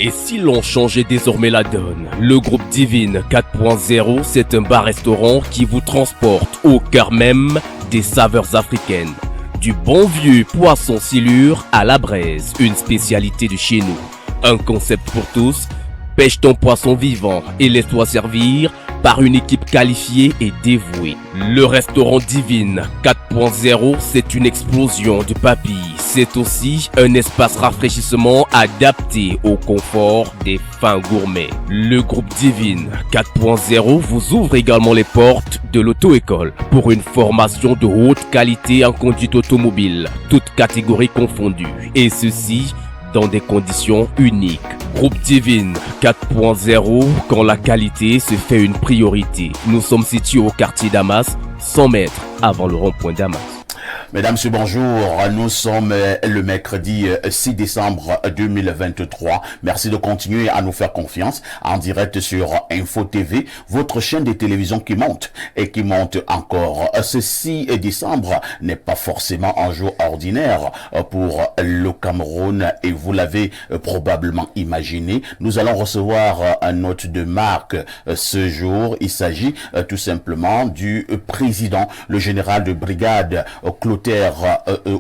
Et si l'on changeait désormais la donne? Le groupe Divine 4.0, c'est un bar-restaurant qui vous transporte au cœur même des saveurs africaines. Du bon vieux poisson silure à la braise, une spécialité de chez nous. Un concept pour tous, pêche ton poisson vivant et laisse-toi servir par une équipe qualifiée et dévouée. Le restaurant Divine 4.0, c'est une explosion de papilles. C'est aussi un espace rafraîchissement adapté au confort des fins gourmets. Le groupe Divine 4.0 vous ouvre également les portes de l'auto-école pour une formation de haute qualité en conduite automobile, toutes catégories confondues. Et ceci dans des conditions uniques. Groupe Divine 4.0, quand la qualité se fait une priorité. Nous sommes situés au quartier Damas, 100 mètres avant le rond-point Damas. Mesdames et bonjour, nous sommes le mercredi 6 décembre 2023. Merci de continuer à nous faire confiance en direct sur Info TV, votre chaîne de télévision qui monte et qui monte encore. Ce 6 décembre n'est pas forcément un jour ordinaire pour le Cameroun et vous l'avez probablement imaginé. Nous allons recevoir un hôte de marque ce jour. Il s'agit tout simplement du président, le général de brigade Clotaire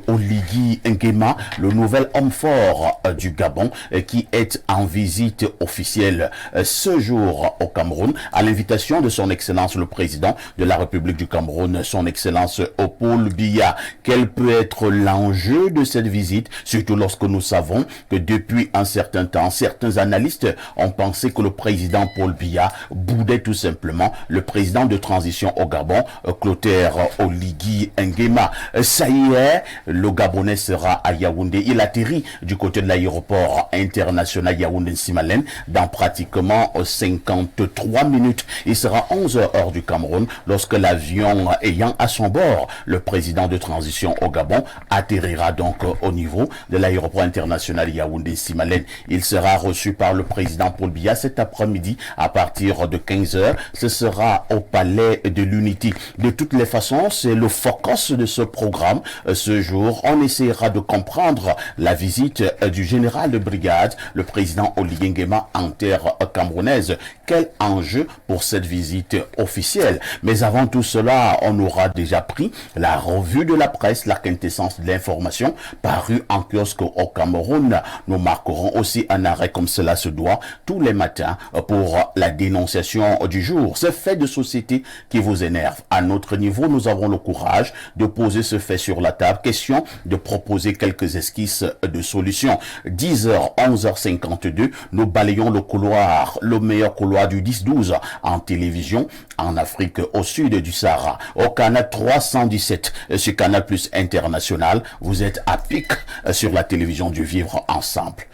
Oligui Nguema, le nouvel homme fort du Gabon qui est en visite officielle ce jour au Cameroun à l'invitation de son excellence le président de la République du Cameroun, son excellence Paul Biya. Quel peut être l'enjeu de cette visite, surtout lorsque nous savons que depuis un certain temps, certains analystes ont pensé que le président Paul Biya boudait tout simplement le président de transition au Gabon, Clotaire Oligui Nguema. Ça y est, le Gabonais sera à Yaoundé. Il atterrit du côté de l'aéroport international Yaoundé-Simalène dans pratiquement 53 minutes. Il sera 11 heures du Cameroun lorsque l'avion ayant à son bord le président de transition au Gabon atterrira donc au niveau de l'aéroport international Yaoundé-Simalène. Il sera reçu par le président Paul Biya cet après-midi à partir de 15 heures. Ce sera au palais de l'Unité. De toutes les façons, c'est le focus de ce programme. Ce jour, on essaiera de comprendre la visite du général de brigade, le président Oligui Nguema en terre camerounaise. Quel enjeu pour cette visite officielle? Mais avant tout cela, on aura déjà pris la revue de la presse, la quintessence de l'information, parue en kiosque au Cameroun. Nous marquerons aussi un arrêt comme cela se doit tous les matins pour la dénonciation du jour. Ce fait de société qui vous énerve. À notre niveau, nous avons le courage de poser ce fait sur la table. Question de proposer quelques esquisses de solutions. 10h, 11h52, nous balayons le couloir, le meilleur couloir du 10-12 en télévision en Afrique au sud du Sahara. Au canal 317 sur Canal Plus International, vous êtes à pic sur la télévision du Vivre Ensemble.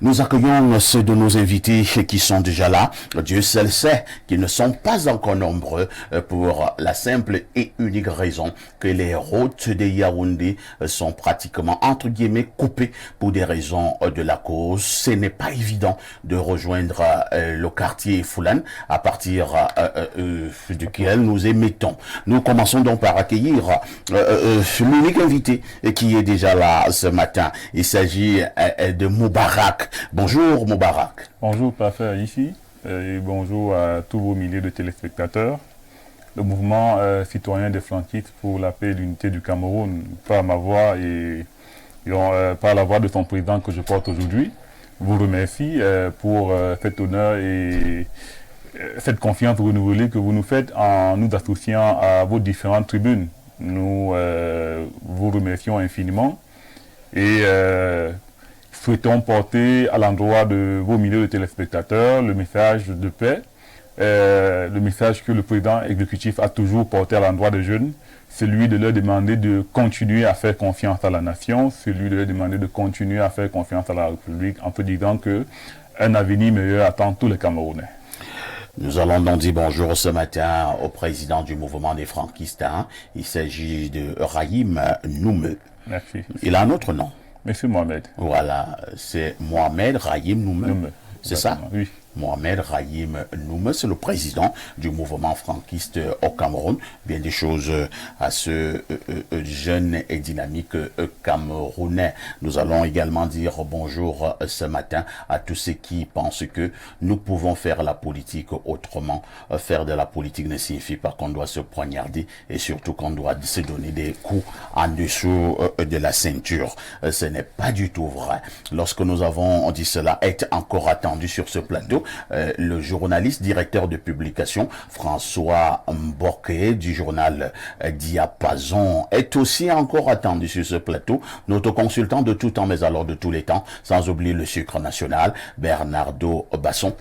Nous accueillons ceux de nos invités qui sont déjà là. Dieu seul sait qu'ils ne sont pas encore nombreux pour la simple et unique raison que les routes de Yaoundé sont pratiquement entre guillemets coupées pour des raisons de la cause. Ce n'est pas évident de rejoindre le quartier Foulane à partir duquel nous émettons. Nous commençons donc par accueillir l'unique invité qui est déjà là ce matin. Il s'agit de Moubarak. Bonjour Moubarak. Bonjour Parfait ici et bonjour à tous vos milliers de téléspectateurs. Le mouvement citoyen des flankistes pour la paix et l'unité du Cameroun, par ma voix et par la voix de son président que je porte aujourd'hui, vous remercie pour cet honneur et cette confiance renouvelée que vous nous faites en nous associant à vos différentes tribunes. Nous vous remercions infiniment et souhaitons porter à l'endroit de vos milliers de téléspectateurs le message de paix, le message que le président exécutif a toujours porté à l'endroit des jeunes, celui de leur demander de continuer à faire confiance à la nation, celui de leur demander de continuer à faire confiance à la République en se disant qu'un avenir meilleur attend tous les Camerounais. Nous allons donc dire bonjour ce matin au président du mouvement des franquistes. Il s'agit de Rahim Noumeu. Merci. Il a un autre nom. Monsieur Mohamed. Voilà, c'est Mohamed Rahim Noumeu. C'est ça? Oui. Mohamed Rahim Noum, c'est le président du mouvement franquiste au Cameroun. Bien des choses à ce jeune et dynamique Camerounais. Nous allons également dire bonjour ce matin à tous ceux qui pensent que nous pouvons faire la politique autrement. Faire de la politique ne signifie pas qu'on doit se poignarder et surtout qu'on doit se donner des coups en dessous de la ceinture. Ce n'est pas du tout vrai. Lorsque nous avons dit cela, est encore attendu sur ce plateau le journaliste directeur de publication François Mboké du journal Diapason est aussi encore attendu sur ce plateau, notre consultant de tout temps mais alors de tous les temps, sans oublier le sucre national Bernardo Basson.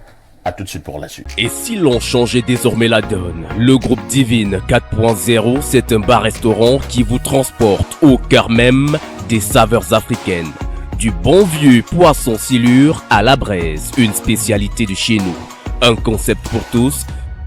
À tout de suite pour la suite. Et si l'on changeait désormais la donne? Le groupe Divine 4.0, c'est un bar-restaurant qui vous transporte au cœur même des saveurs africaines. Du bon vieux poisson silure à la braise, une spécialité de chez nous. Un concept pour tous,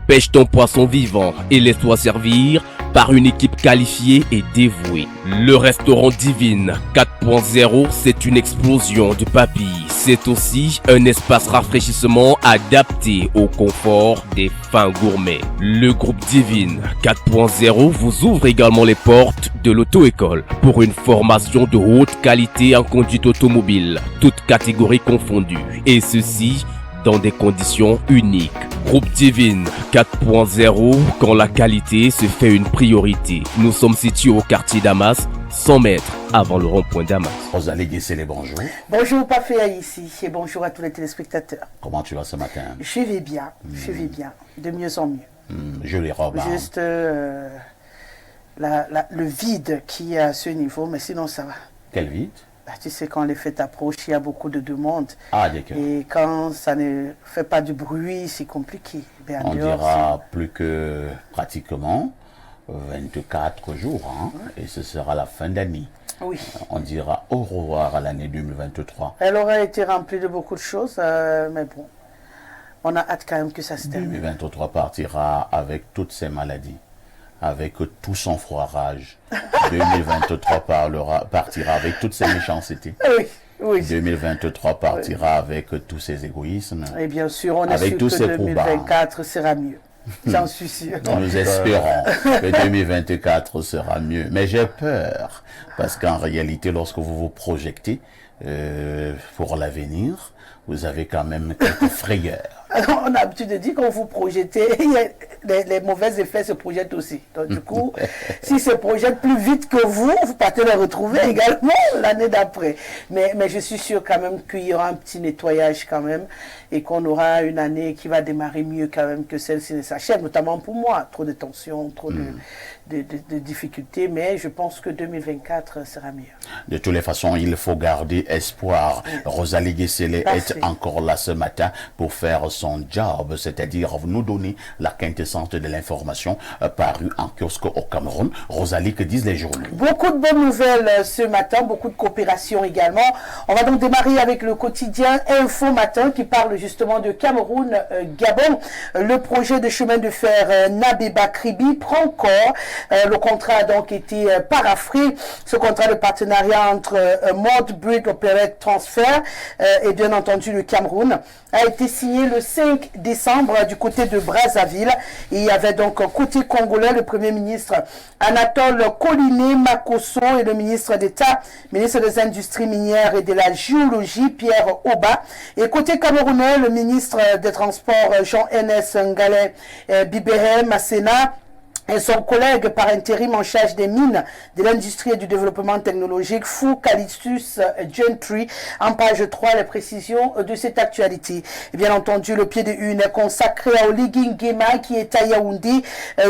pêche ton poisson vivant et laisse-toi servir par une équipe qualifiée et dévouée. Le restaurant Divine 4.0, c'est une explosion de papilles. C'est aussi un espace rafraîchissement adapté au confort des fins gourmets. Le groupe Divine 4.0 vous ouvre également les portes de l'auto-école pour une formation de haute qualité en conduite automobile, toutes catégories confondues. Et ceci dans des conditions uniques. Groupe Divine 4.0, quand la qualité se fait une priorité. Nous sommes situés au quartier Damas, 100 mètres avant le rond-point Damas. Rosalie Guessélé, bonjour. Bonjour Paféa ici et bonjour à tous les téléspectateurs. Comment tu vas ce matin? Je vais bien, de mieux en mieux. Jolie robe. Juste le vide qui est à ce niveau, mais sinon ça va. Quel vide? Tu sais, quand les fêtes approchent, il y a beaucoup de demandes. Ah, d'accord. Et quand ça ne fait pas du bruit, c'est compliqué. Ben, on dira plus que pratiquement 24 jours, hein, et ce sera la fin d'année. Oui. On dira au revoir à l'année 2023. Elle aura été remplie de beaucoup de choses, mais bon, on a hâte quand même que ça se termine. 2023 partira avec toutes ses maladies, avec tout son foirage. 2023 partira avec toutes ses méchancetés. Oui, oui. 2023 partira avec tous ses égoïsmes. Et bien sûr, on est avec sûr tous que ses 2024 sera mieux. J'en suis sûr. Nous espérons que 2024 sera mieux. Mais j'ai peur, parce qu'en réalité, lorsque vous vous projetez pour l'avenir, vous avez quand même quelques frayeurs. Alors, on a l'habitude de dire qu'on vous projetez, les mauvais effets se projettent aussi. Donc du coup, s'ils se projettent plus vite que vous partez les retrouver également l'année d'après. Mais je suis sûr quand même qu'il y aura un petit nettoyage quand même et qu'on aura une année qui va démarrer mieux quand même que celle-ci ne s'achève, notamment pour moi. Trop de tensions, trop de difficultés, mais je pense que 2024 sera mieux. De toutes les façons, il faut garder espoir. Rosalie Guessélé est encore là ce matin pour faire son job, c'est-à-dire nous donner la quintessence de l'information parue en kiosque au Cameroun. Rosalie, que disent les journaux? Beaucoup de bonnes nouvelles ce matin, beaucoup de coopération également. On va donc démarrer avec le quotidien Info Matin qui parle justement de Cameroun-Gabon. Le projet de chemin de fer Nabéba-Kribi prend corps. Le contrat a donc été paraphré. Ce contrat de partenariat entre Mode Bridge Operate Transfer et bien entendu le Cameroun a été signé le 5 décembre du côté de Brazzaville. Et il y avait donc côté congolais le Premier ministre Anatole Coliné Makosso et le ministre d'État, ministre des Industries minières et de la Géologie, Pierre Oba. Et côté camerounais, le ministre des Transports Jean-Enes Ngalé Bibere Masséna et son collègue par intérim en charge des mines, de l'industrie et du développement technologique, Fou Calistus Gentry, en page 3, les précisions de cette actualité. Et bien entendu, le pied de une est consacré à Oligui Nguema qui est à Yaoundé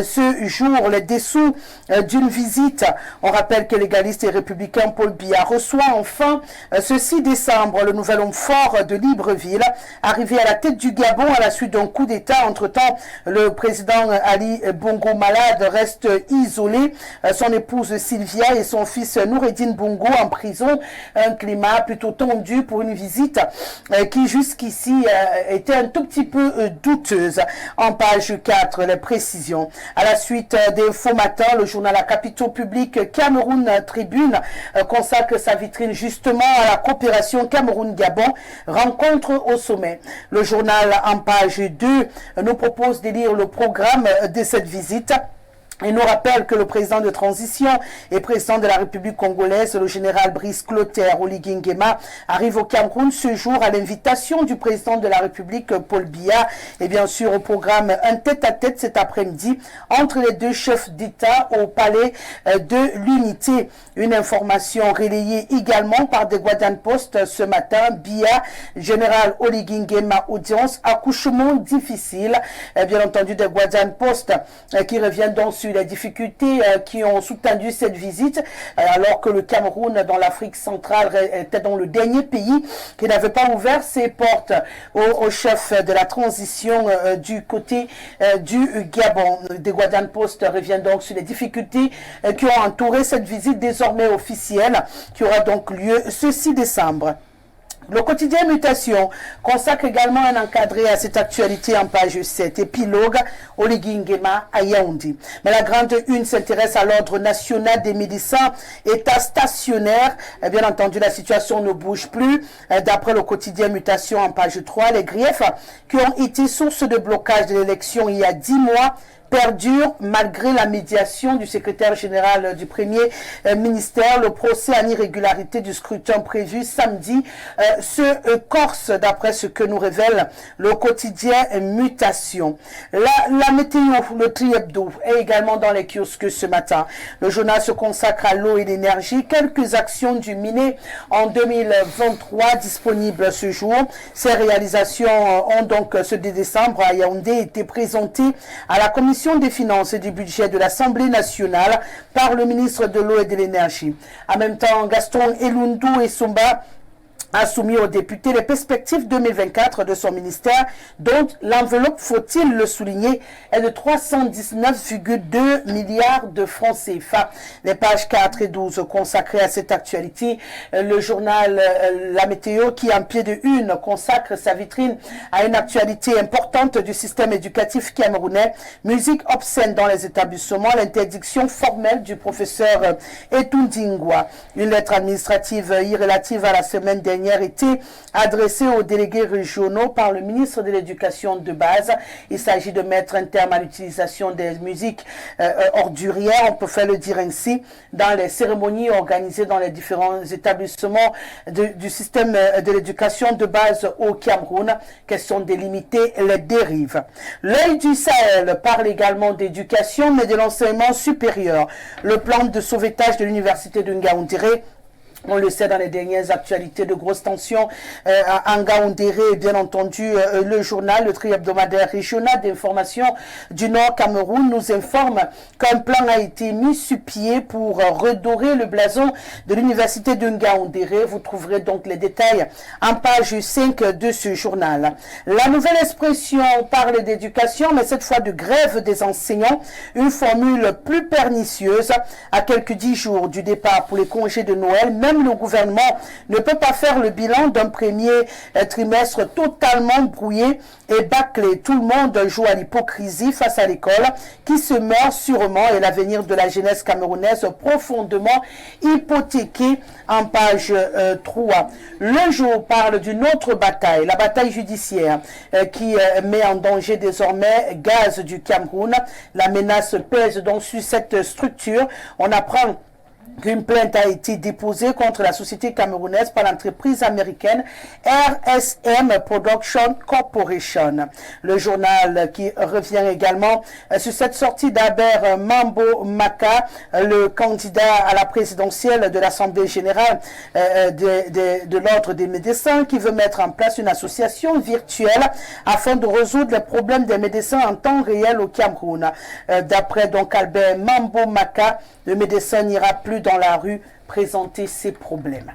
ce jour, les dessous d'une visite. On rappelle que l'égaliste et républicain Paul Biya reçoit enfin ce 6 décembre le nouvel homme fort de Libreville, arrivé à la tête du Gabon à la suite d'un coup d'État. Entre-temps, le président Ali Bongo Mala Tchad reste isolé. Son épouse Sylvia et son fils Noureddine Bongo en prison. Un climat plutôt tendu pour une visite qui jusqu'ici était un tout petit peu douteuse. En page 4, les précisions. À la suite des Faux Matins, le journal à capitaux publics Cameroun Tribune consacre sa vitrine justement à la coopération Cameroun-Gabon, rencontre au sommet. Le journal en page 2 nous propose de lire le programme de cette visite. Il nous rappelle que le président de transition et président de la République congolaise, le général Brice Clotaire Oligui Nguema, arrive au Cameroun ce jour à l'invitation du président de la République, Paul Biya. Et bien sûr, au programme un tête-à-tête cet après-midi entre les deux chefs d'État au palais de l'Unité. Une information relayée également par des Guadan Post ce matin. Biya, général Oligui Nguema, audience, accouchement difficile. Bien entendu, des Guadan Post qui reviennent donc sur les difficultés qui ont soutenu cette visite, alors que le Cameroun dans l'Afrique centrale était dans le dernier pays qui n'avait pas ouvert ses portes au chef de la transition du côté du Gabon. Des Guadan Post revient donc sur les difficultés qui ont entouré cette visite désormais officielle qui aura donc lieu ce 6 décembre. Le quotidien Mutation consacre également un encadré à cette actualité en page 7. Épilogue, Oligui Nguema à Yaoundé. Mais la grande une s'intéresse à l'ordre national des médecins, état stationnaire. Bien entendu, la situation ne bouge plus. D'après le quotidien Mutation en page 3, les griefs qui ont été source de blocage de l'élection il y a 10 mois perdure malgré la médiation du secrétaire général du premier ministère. Le procès en irrégularité du scrutin prévu samedi se corse d'après ce que nous révèle le quotidien Mutation. La météo, le Tri-Hebdo est également dans les kiosques ce matin. Le journal se consacre à l'eau et l'énergie. Quelques actions du MINE en 2023 disponibles ce jour. Ces réalisations ont donc ce 2 décembre à Yaoundé été présentées à la commission des finances et du budget de l'Assemblée nationale par le ministre de l'eau et de l'énergie. En même temps, Gaston Elundou et Somba a soumis aux députés les perspectives 2024 de son ministère, dont l'enveloppe, faut-il le souligner, est de 319,2 milliards de francs CFA. Les pages 4 et 12 consacrées à cette actualité. Le journal La Météo, qui en pied de une consacre sa vitrine à une actualité importante du système éducatif camerounais. Musique obscène dans les établissements, l'interdiction formelle du professeur Etundingwa. Une lettre administrative irrélative à la semaine dernière été adressée aux délégués régionaux par le ministre de l'Éducation de base. Il s'agit de mettre un terme à l'utilisation des musiques ordurières, on peut faire le dire ainsi, dans les cérémonies organisées dans les différents établissements du système de l'éducation de base au Cameroun. Question de limiter les dérives. L'œil du Sahel parle également d'éducation, mais de l'enseignement supérieur. Le plan de sauvetage de l'université de Ngaoundéré, on le sait dans les dernières actualités de grosses tensions à Ngaoundéré, bien entendu, le journal, le tri-hebdomadaire régional d'information du Nord Cameroun nous informe qu'un plan a été mis sur pied pour redorer le blason de l'université de Ngaoundéré. Vous trouverez donc les détails en page 5 de ce journal. La nouvelle expression parle d'éducation, mais cette fois de grève des enseignants, une formule plus pernicieuse à quelques 10 jours du départ pour les congés de Noël. Même le gouvernement ne peut pas faire le bilan d'un premier trimestre totalement brouillé et bâclé. Tout le monde joue à l'hypocrisie face à l'école qui se meurt sûrement et l'avenir de la jeunesse camerounaise profondément hypothéqué en page 3. Le jour parle d'une autre bataille, la bataille judiciaire qui met en danger désormais Gaz du Cameroun. La menace pèse donc sur cette structure. On apprend qu'une plainte a été déposée contre la société camerounaise par l'entreprise américaine RSM Production Corporation. Le journal qui revient également sur cette sortie d'Albert Mambo Maka, le candidat à la présidentielle de l'Assemblée générale de l'Ordre des médecins, qui veut mettre en place une association virtuelle afin de résoudre les problèmes des médecins en temps réel au Cameroun. D'après donc Albert Mambo Maka, le médecin n'ira plus dans la rue présenter ses problèmes.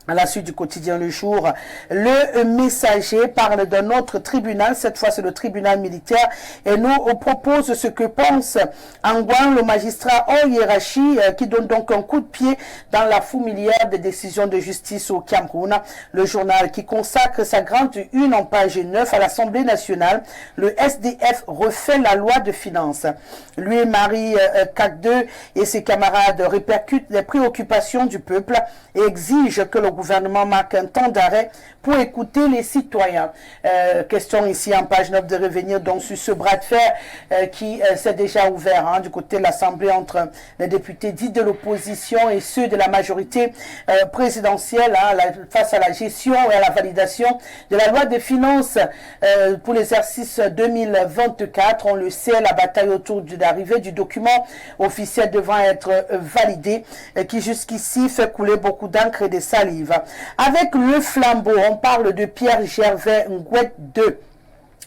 À la suite du quotidien Le Jour, le Messager parle d'un autre tribunal, cette fois c'est le tribunal militaire, et nous propose ce que pense Angouan, le magistrat hors hiérarchie, qui donne donc un coup de pied dans la fourmilière des décisions de justice au Cameroun. Le journal qui consacre sa grande une en page 9 à l'Assemblée nationale, le SDF refait la loi de finances. Lui, Marie Cagdeux et ses camarades répercutent les préoccupations du peuple et exigent que le gouvernement marque un temps d'arrêt pour écouter les citoyens. Question ici en page 9 de revenir donc sur ce bras de fer qui s'est déjà ouvert du côté de l'Assemblée entre les députés dits de l'opposition et ceux de la majorité présidentielle face à la gestion et à la validation de la loi des finances pour l'exercice 2024. On le sait, la bataille autour de l'arrivée du document officiel devant être validé qui jusqu'ici fait couler beaucoup d'encre et de salive. Avec le flambeau, on parle de Pierre Gervais Ngouet II.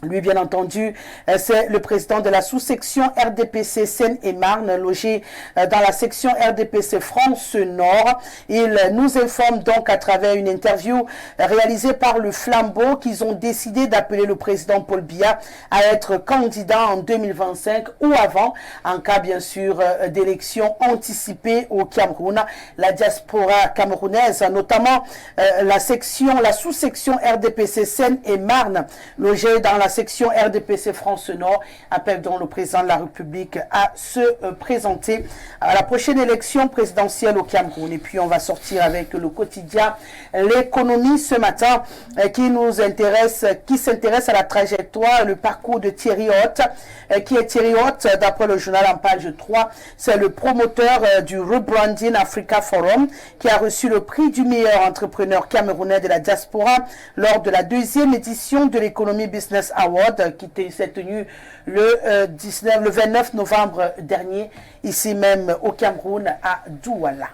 Lui, bien entendu, c'est le président de la sous-section RDPC Seine-et-Marne, logé dans la section RDPC France-Nord. Il nous informe donc à travers une interview réalisée par le Flambeau qu'ils ont décidé d'appeler le président Paul Biya à être candidat en 2025 ou avant, en cas bien sûr d'élection anticipée au Cameroun. La diaspora camerounaise, notamment la sous-section RDPC Seine-et-Marne, logée dans la section RDPC France-Nord, appelle donc le président de la République à se présenter à la prochaine élection présidentielle au Cameroun. Et puis on va sortir avec le quotidien L'économie ce matin qui s'intéresse à la trajectoire, le parcours de Thierry Hott. Qui est Thierry Hott? D'après le journal en page 3, c'est le promoteur du Rebranding Africa Forum qui a reçu le prix du meilleur entrepreneur camerounais de la diaspora lors de la 2e édition de l'Economy Business Award qui s'est tenu le 29 novembre dernier, ici même au Cameroun, à Douala.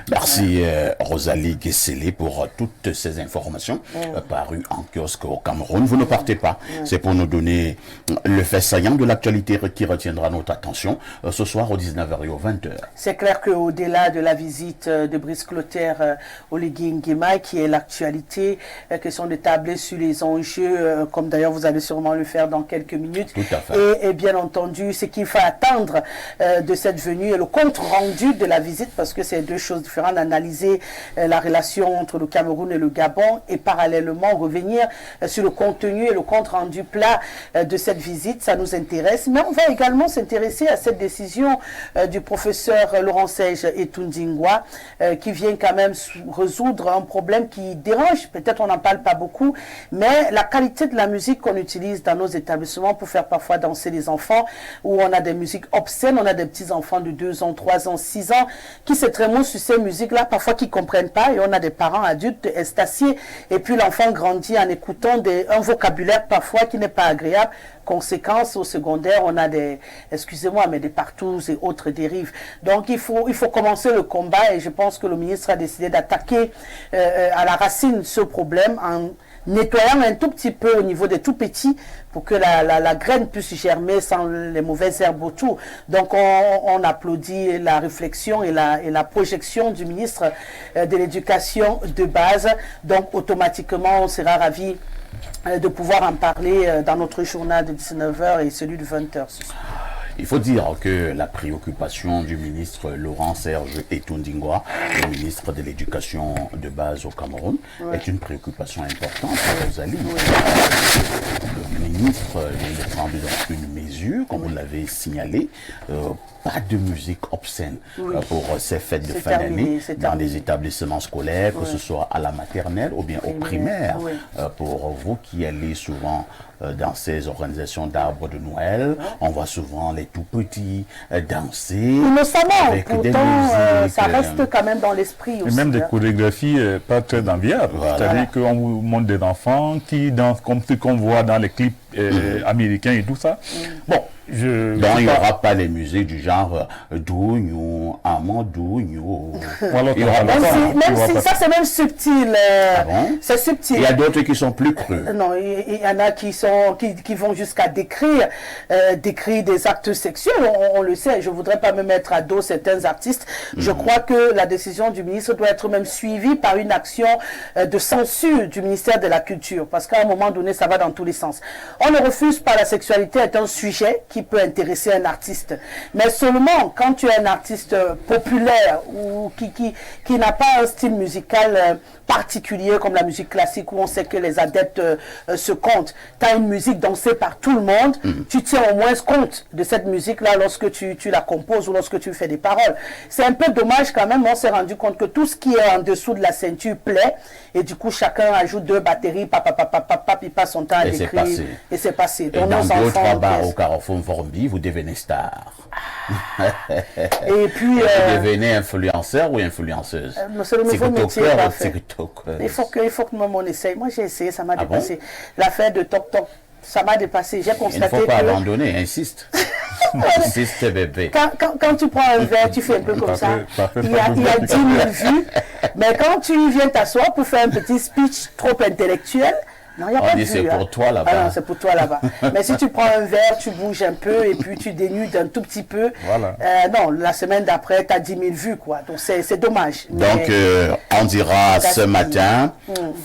Merci Rosalie Guesselé pour toutes ces informations parues en kiosque au Cameroun. Vous ne partez pas, c'est pour nous donner le fait saillant de l'actualité qui retiendra notre attention ce soir au 19h et au 20h. C'est clair qu'au-delà de la visite de Brice Clotaire au Légui Nguema, qui est l'actualité, question de tabler sur les enjeux, comme d'ailleurs vous allez sûrement le faire dans quelques minutes. Tout à fait. Et bien entendu, ce qu'il faut attendre de cette venue et le compte rendu de la visite, parce que c'est deux choses différentes, d'analyser la relation entre le Cameroun et le Gabon et parallèlement revenir sur le contenu et le compte rendu plat de cette visite. Ça nous intéresse, mais on va également s'intéresser à cette décision du professeur Laurent Sège Etundingwa qui vient quand même résoudre un problème qui dérange, peut-être on n'en parle pas beaucoup, mais la qualité de la musique qu'on utilise dans nos établissements pour faire parfois danser les enfants, où on a des musiques obscènes, on a des petits enfants de 2 ans, 3 ans, 6 ans qui s'extrêmement sur ces musiques-là, parfois qui ne comprennent pas, et on a des parents adultes estaciés, et puis l'enfant grandit en écoutant un vocabulaire parfois qui n'est pas agréable. Conséquence, au secondaire, on a des, excusez-moi, mais des partous et autres dérives. Donc il faut commencer le combat, et je pense que le ministre a décidé d'attaquer à la racine ce problème en nettoyant un tout petit peu au niveau des tout petits pour que la graine puisse germer sans les mauvaises herbes autour. Donc on applaudit la réflexion et la projection du ministre de l'Éducation de base. Donc automatiquement on sera ravis de pouvoir en parler dans notre journal de 19h et celui de 20h. Il faut dire que la préoccupation du ministre Laurent Serge Etundingwa, le ministre de l'Éducation de base au Cameroun, est une préoccupation importante, Rosalie. Le ministre vient de prendre une mesure, comme vous l'avez signalé, pas de musique obscène pour ces fêtes de fin d'année dans les établissements scolaires, que ce soit à la maternelle ou bien au primaire. Pour vous qui allez souvent dans ces organisations d'arbres de Noël, on voit souvent les tout petits danser. Innocemment, avec pourtant, des musiques, ça reste quand même dans l'esprit aussi. Et même des chorégraphies pas très enviables. Voilà. C'est-à-dire qu'on vous montre des enfants qui dansent comme ce qu'on voit dans les clips américains et tout ça. Bon, Donc, il n'y aura pas les musiques du genre Dougnou, Amadouignou. Même si ça, c'est même subtil. C'est subtil. Il y a d'autres qui sont plus creux. Non, il y en a qui vont jusqu'à décrire des actes sexuels. On le sait. Je ne voudrais pas me mettre à dos certains artistes. Je crois que la décision du ministre doit être même suivie par une action de censure du ministère de la Culture. Parce qu'à un moment donné, ça va dans tous les sens. On ne refuse pas, la sexualité est un sujet qui peut intéresser un artiste. Mais seulement quand tu es un artiste populaire ou qui n'a pas un style musical particulier comme la musique classique où on sait que les adeptes se comptent. Tu as une musique dansée par tout le monde, tu tiens au moins compte de cette musique-là lorsque tu la composes ou lorsque tu fais des paroles. C'est un peu dommage quand même, on s'est rendu compte que tout ce qui est en dessous de la ceinture plaît et du coup chacun ajoute 2 batteries, il passe son temps à écrire et c'est passé. Et dans 2-3 bars au Carrefour Formby, vous devenez star. Et puis vous devenez influenceur ou influenceuse? C'est le nouveau métier. Il faut que on essaye. Moi j'ai essayé, ça m'a dépassé. L'affaire de Toc Toc, ça m'a dépassé. J'ai constaté il ne faut pas abandonner, insiste. Insiste bébé. Quand tu prends un verre, tu fais un peu comme ça. Il y a 10 000 vues. Mais quand tu viens t'asseoir pour faire un petit speech trop intellectuel, non, il n'y a pas de vue. C'est pour toi là-bas. Ah non, c'est pour toi là-bas. Mais si tu prends un verre, tu bouges un peu et puis tu dénudes un tout petit peu. Voilà. Non, la semaine d'après, tu as 10 000 vues, quoi. Donc c'est dommage. Donc, on dira ce matin,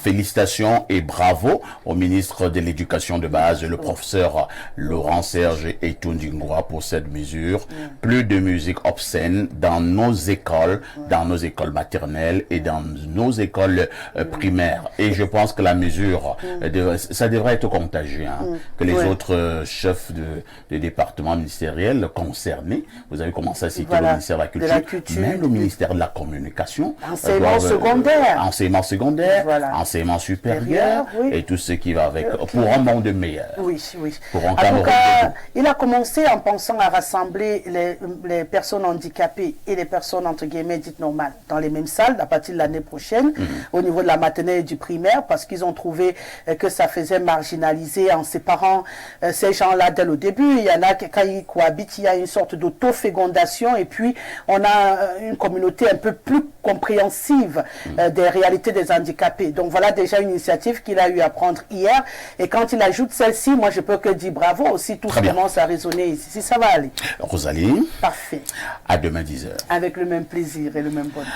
félicitations et bravo au ministre de l'Éducation de base, le professeur Laurent-Serge Etundingwa pour cette mesure. Plus de musique obscène dans nos écoles maternelles et dans nos écoles primaires. Et je pense que la mesure ça devrait être contagieux, que les autres chefs de départements ministériels concernés, vous avez commencé à citer le ministère de la Culture, même le ministère de la Communication, enseignement secondaire, enseignement supérieur, et tout ce qui va avec, pour un monde meilleur. Oui. Pour un en tout cas, il a commencé en pensant à rassembler les personnes handicapées et les personnes entre guillemets dites normales dans les mêmes salles à partir de l'année prochaine, au niveau de la maternelle et du primaire, parce qu'ils ont trouvé que ça faisait marginaliser en séparant ces gens-là dès le début. Il y en a qui, quand ils cohabitent, il y a une sorte d'auto-fécondation et puis on a une communauté un peu plus compréhensive des réalités des handicapés. Donc voilà déjà une initiative qu'il a eu à prendre hier. Et quand il ajoute celle-ci, moi je peux que dire bravo aussi, tout commence à résonner ici. Si ça va aller. Rosalie. Parfait. À demain 10h. Avec le même plaisir et le même bonheur.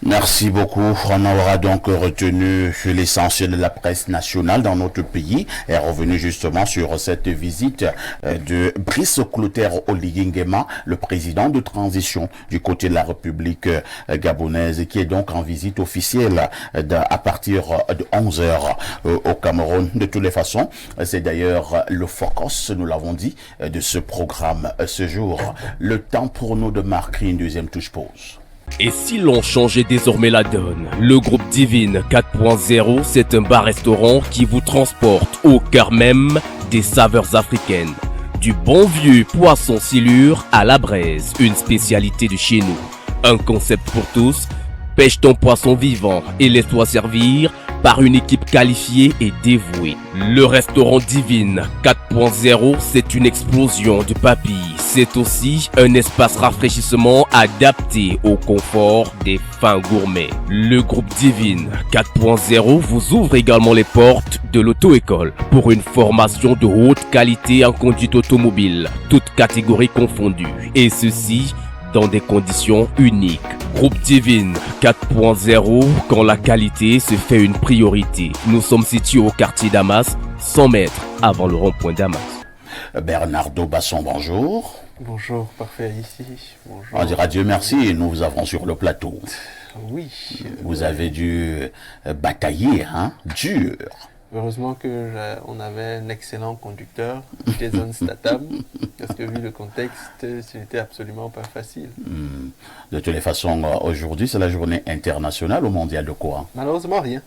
Merci beaucoup. On aura donc retenu l'essentiel de la presse nationale dans notre pays est revenu justement sur cette visite de Brice Clotaire Oligui Nguema, le président de transition du côté de la République gabonaise, qui est donc en visite officielle à partir de 11h au Cameroun. De toutes les façons, c'est d'ailleurs le focus, nous l'avons dit, de ce programme ce jour. Le temps pour nous de marquer une deuxième touche pause. Et si l'on changeait désormais la donne? Le groupe Divine 4.0, c'est un bar-restaurant qui vous transporte au cœur même des saveurs africaines. Du bon vieux poisson silure à la braise, une spécialité de chez nous. Un concept pour tous, pêche ton poisson vivant et laisse-toi servir par une équipe qualifiée et dévouée. Le restaurant Divine 4.0, c'est une explosion de papilles. C'est aussi un espace rafraîchissement adapté au confort des fins gourmets. Le groupe Divine 4.0 vous ouvre également les portes de l'auto-école pour une formation de haute qualité en conduite automobile, toutes catégories confondues. Et ceci dans des conditions uniques. Groupe Divine 4.0, quand la qualité se fait une priorité. Nous sommes situés au quartier Damas, 100 mètres avant le rond-point Damas. Bernardo Basson, bonjour. Bonjour, parfait ici. Bonjour. On dira Dieu merci et nous vous avons sur le plateau. Oui. Vous avez dû batailler, dur. Heureusement qu'on avait un excellent conducteur, Jason Statham, parce que vu le contexte, ce n'était absolument pas facile. De toutes les façons, aujourd'hui, c'est la journée internationale ou mondiale de quoi? Malheureusement, rien.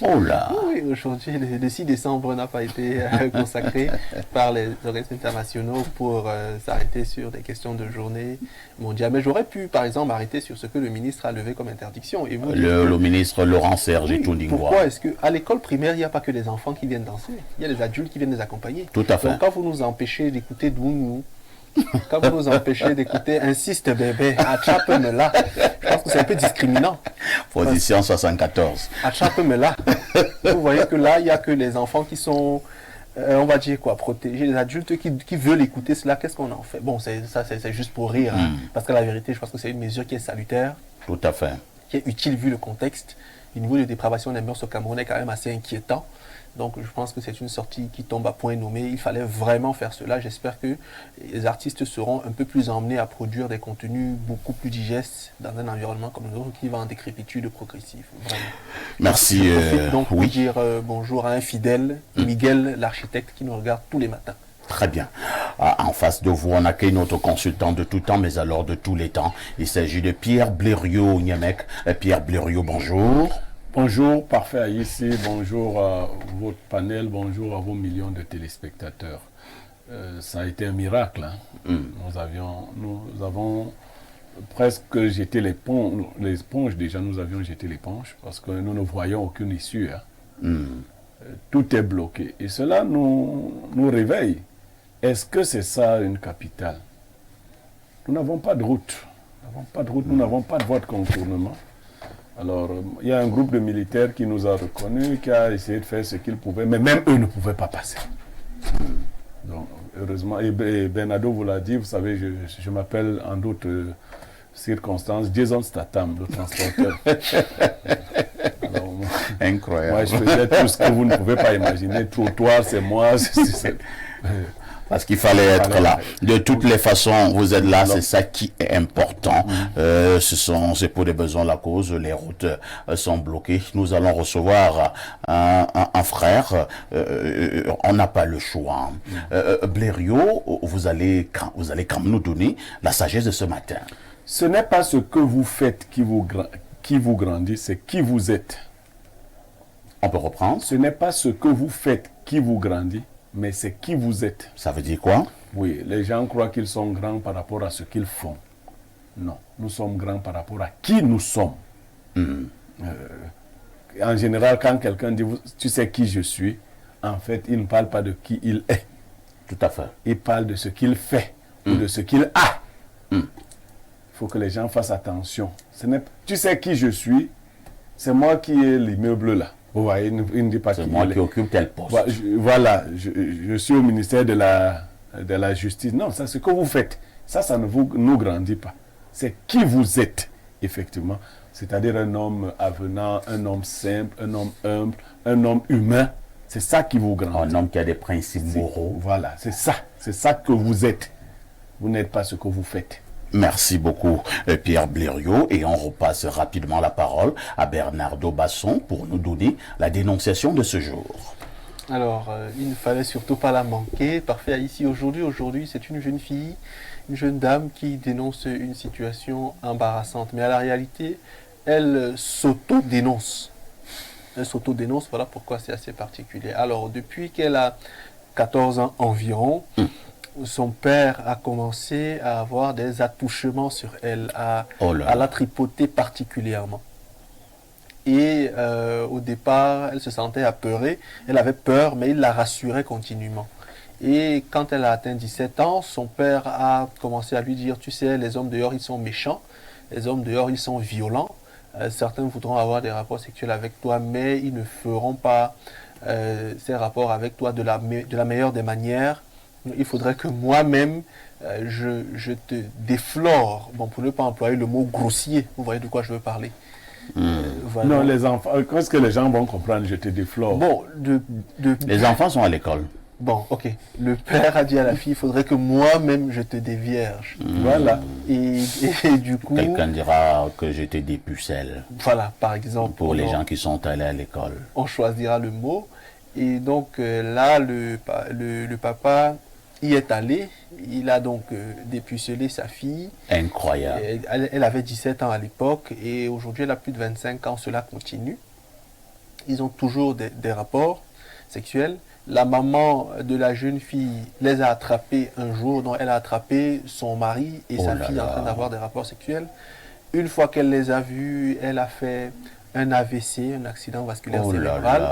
Oh là. Oui, aujourd'hui, le 6 décembre n'a pas été consacré par les organismes internationaux pour s'arrêter sur des questions de journée mondiale. Mais j'aurais pu, par exemple, arrêter sur ce que le ministre a levé comme interdiction. Et vous Le ministre Laurent Serge oui, Tondingwa. pourquoi est-ce qu'à l'école primaire, il n'y a pas que les enfants qui viennent danser? Il y a les adultes qui viennent les accompagner. Tout à fait. Donc quand vous nous empêchez d'écouter Dounou, quand vous nous empêchez d'écouter Insiste bébé, attrape-me-la, je pense que c'est un peu discriminant. Position 74. Attrape-me-la. Vous voyez que là, il n'y a que les enfants qui sont, on va dire quoi, protégés. Les adultes qui veulent écouter cela, qu'est-ce qu'on en fait? Bon, c'est juste pour rire. Hein, parce que la vérité, je pense que c'est une mesure qui est salutaire, Tout à fait. qui est utile vu le contexte. Le niveau de dépravation des mœurs au Cameroun est quand même assez inquiétant. Donc je pense que c'est une sortie qui tombe à point nommé. Il fallait vraiment faire cela. J'espère que les artistes seront un peu plus emmenés à produire des contenus beaucoup plus digestes dans un environnement comme le nôtre qui va en décrépitude progressive. Vraiment. Merci. Je profite donc pour Oui. dire bonjour à un fidèle, Miguel, l'architecte, qui nous regarde tous les matins. Très bien. En face de vous, on accueille notre consultant de tout temps, mais alors de tous les temps. Il s'agit de Pierre Blériot Niamek. Pierre Blériot, bonjour. Bonjour, parfait ici, bonjour à votre panel, bonjour à vos millions de téléspectateurs. Ça a été un miracle. Hein. Nous avons presque jeté l'éponge déjà, nous avions jeté l'éponge parce que nous ne voyons aucune issue. Hein. Tout est bloqué et cela nous réveille. Est-ce que c'est ça une capitale? Nous n'avons pas de route. Nous n'avons pas de voie de contournement. Alors, il y a un groupe de militaires qui nous a reconnus, qui a essayé de faire ce qu'ils pouvaient, mais même eux ne pouvaient pas passer. Donc, heureusement, et Bernardo vous l'a dit, vous savez, je m'appelle en d'autres circonstances Jason Statham, le transporteur. Alors, Incroyable. moi, je faisais tout ce que vous ne pouvez pas imaginer. Trottoir, c'est moi. Parce qu'il fallait être là. De toutes les façons, vous êtes là, c'est ça qui est important. C'est pour des besoins de la cause, les routes sont bloquées. Nous allons recevoir un frère. On n'a pas le choix. Blériot, vous allez quand même nous donner la sagesse de ce matin. Ce n'est pas ce que vous faites qui vous grandit, c'est qui vous êtes. On peut reprendre. Ce n'est pas ce que vous faites qui vous grandit, mais c'est qui vous êtes. Ça veut dire quoi? Oui, les gens croient qu'ils sont grands par rapport à ce qu'ils font. Non, nous sommes grands par rapport à qui nous sommes. En général, quand quelqu'un dit « tu sais qui je suis », en fait, il ne parle pas de qui il est. Tout à fait. Il parle de ce qu'il fait ou de ce qu'il a. Il faut que les gens fassent attention. Tu sais qui je suis, c'est moi qui ai l'immeuble là. Vous voyez, il ne dit pas c'est moi qui occupe tel poste. Voilà, je suis au ministère de la Justice. Non, ça, ce que vous faites, ça ne nous grandit pas. C'est qui vous êtes, effectivement. C'est-à-dire un homme avenant, un homme simple, un homme humble, un homme humain. C'est ça qui vous grandit. Un homme qui a des principes moraux. Voilà, c'est ça que vous êtes. Vous n'êtes pas ce que vous faites. Merci beaucoup Pierre Blériot et on repasse rapidement la parole à Bernardo Basson pour nous donner la dénonciation de ce jour. Alors, il ne fallait surtout pas la manquer. Parfait ici aujourd'hui, c'est une jeune fille, une jeune dame qui dénonce une situation embarrassante. Mais à la réalité, elle s'auto-dénonce. Elle s'auto-dénonce, voilà pourquoi c'est assez particulier. Alors, depuis qu'elle a 14 ans environ, son père a commencé à avoir des attouchements sur elle, à la tripoter particulièrement. Et au départ, elle se sentait apeurée, elle avait peur, mais il la rassurait continuellement. Et quand elle a atteint 17 ans, son père a commencé à lui dire, tu sais, les hommes dehors, ils sont méchants, les hommes dehors, ils sont violents, certains voudront avoir des rapports sexuels avec toi, mais ils ne feront pas ces rapports avec toi de la meilleure des manières. Il faudrait que moi-même, je te déflore, bon, pour ne pas employer le mot grossier, vous voyez de quoi je veux parler. Voilà. Non, les enfants, qu'est-ce que les gens vont comprendre, je te déflore? Bon, les enfants sont à l'école. Bon, ok. Le père a dit à la fille, il faudrait que moi-même je te dévierge. Voilà. Et du coup... Quelqu'un dira que je te dépucelle. Voilà, par exemple. Pour les gens qui sont allés à l'école. On choisira le mot. Et donc là, le papa y est allé. Il a donc dépucelé sa fille. Incroyable. Elle avait 17 ans à l'époque et aujourd'hui elle a plus de 25 ans. Cela continue. Ils ont toujours des rapports sexuels. La maman de la jeune fille les a attrapés un jour, donc elle a attrapé son mari et sa fille en train d'avoir des rapports sexuels. Une fois qu'elle les a vus, elle a fait un AVC, un accident vasculaire cérébral,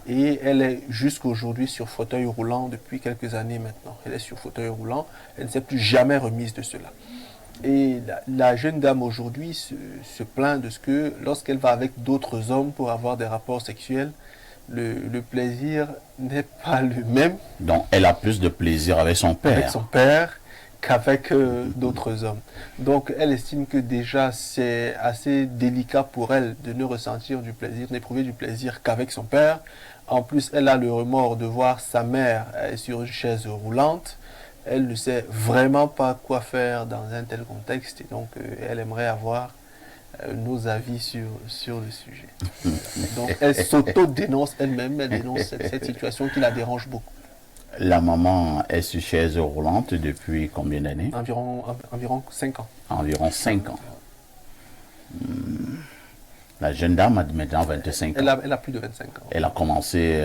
et elle est jusqu'aujourd'hui sur fauteuil roulant depuis quelques années maintenant. Elle est sur fauteuil roulant, elle ne s'est plus jamais remise de cela. Et la jeune dame aujourd'hui se plaint de ce que lorsqu'elle va avec d'autres hommes pour avoir des rapports sexuels, le plaisir n'est pas le même. Donc elle a plus de plaisir avec son père. Avec son père qu'avec d'autres hommes. Donc elle estime que déjà c'est assez délicat pour elle de ne ressentir du plaisir, n'éprouver du plaisir qu'avec son père. En plus, elle a le remords de voir sa mère sur une chaise roulante. Elle ne sait vraiment pas quoi faire dans un tel contexte et donc elle aimerait avoir nos avis sur le sujet. Donc elle s'auto-dénonce elle-même, elle dénonce cette situation qui la dérange beaucoup. La maman est sur chaise roulante depuis combien d'années? Environ 5 ans. Environ 5 ans. La jeune dame a maintenant 25 ans. Elle a plus de 25 ans. Elle a commencé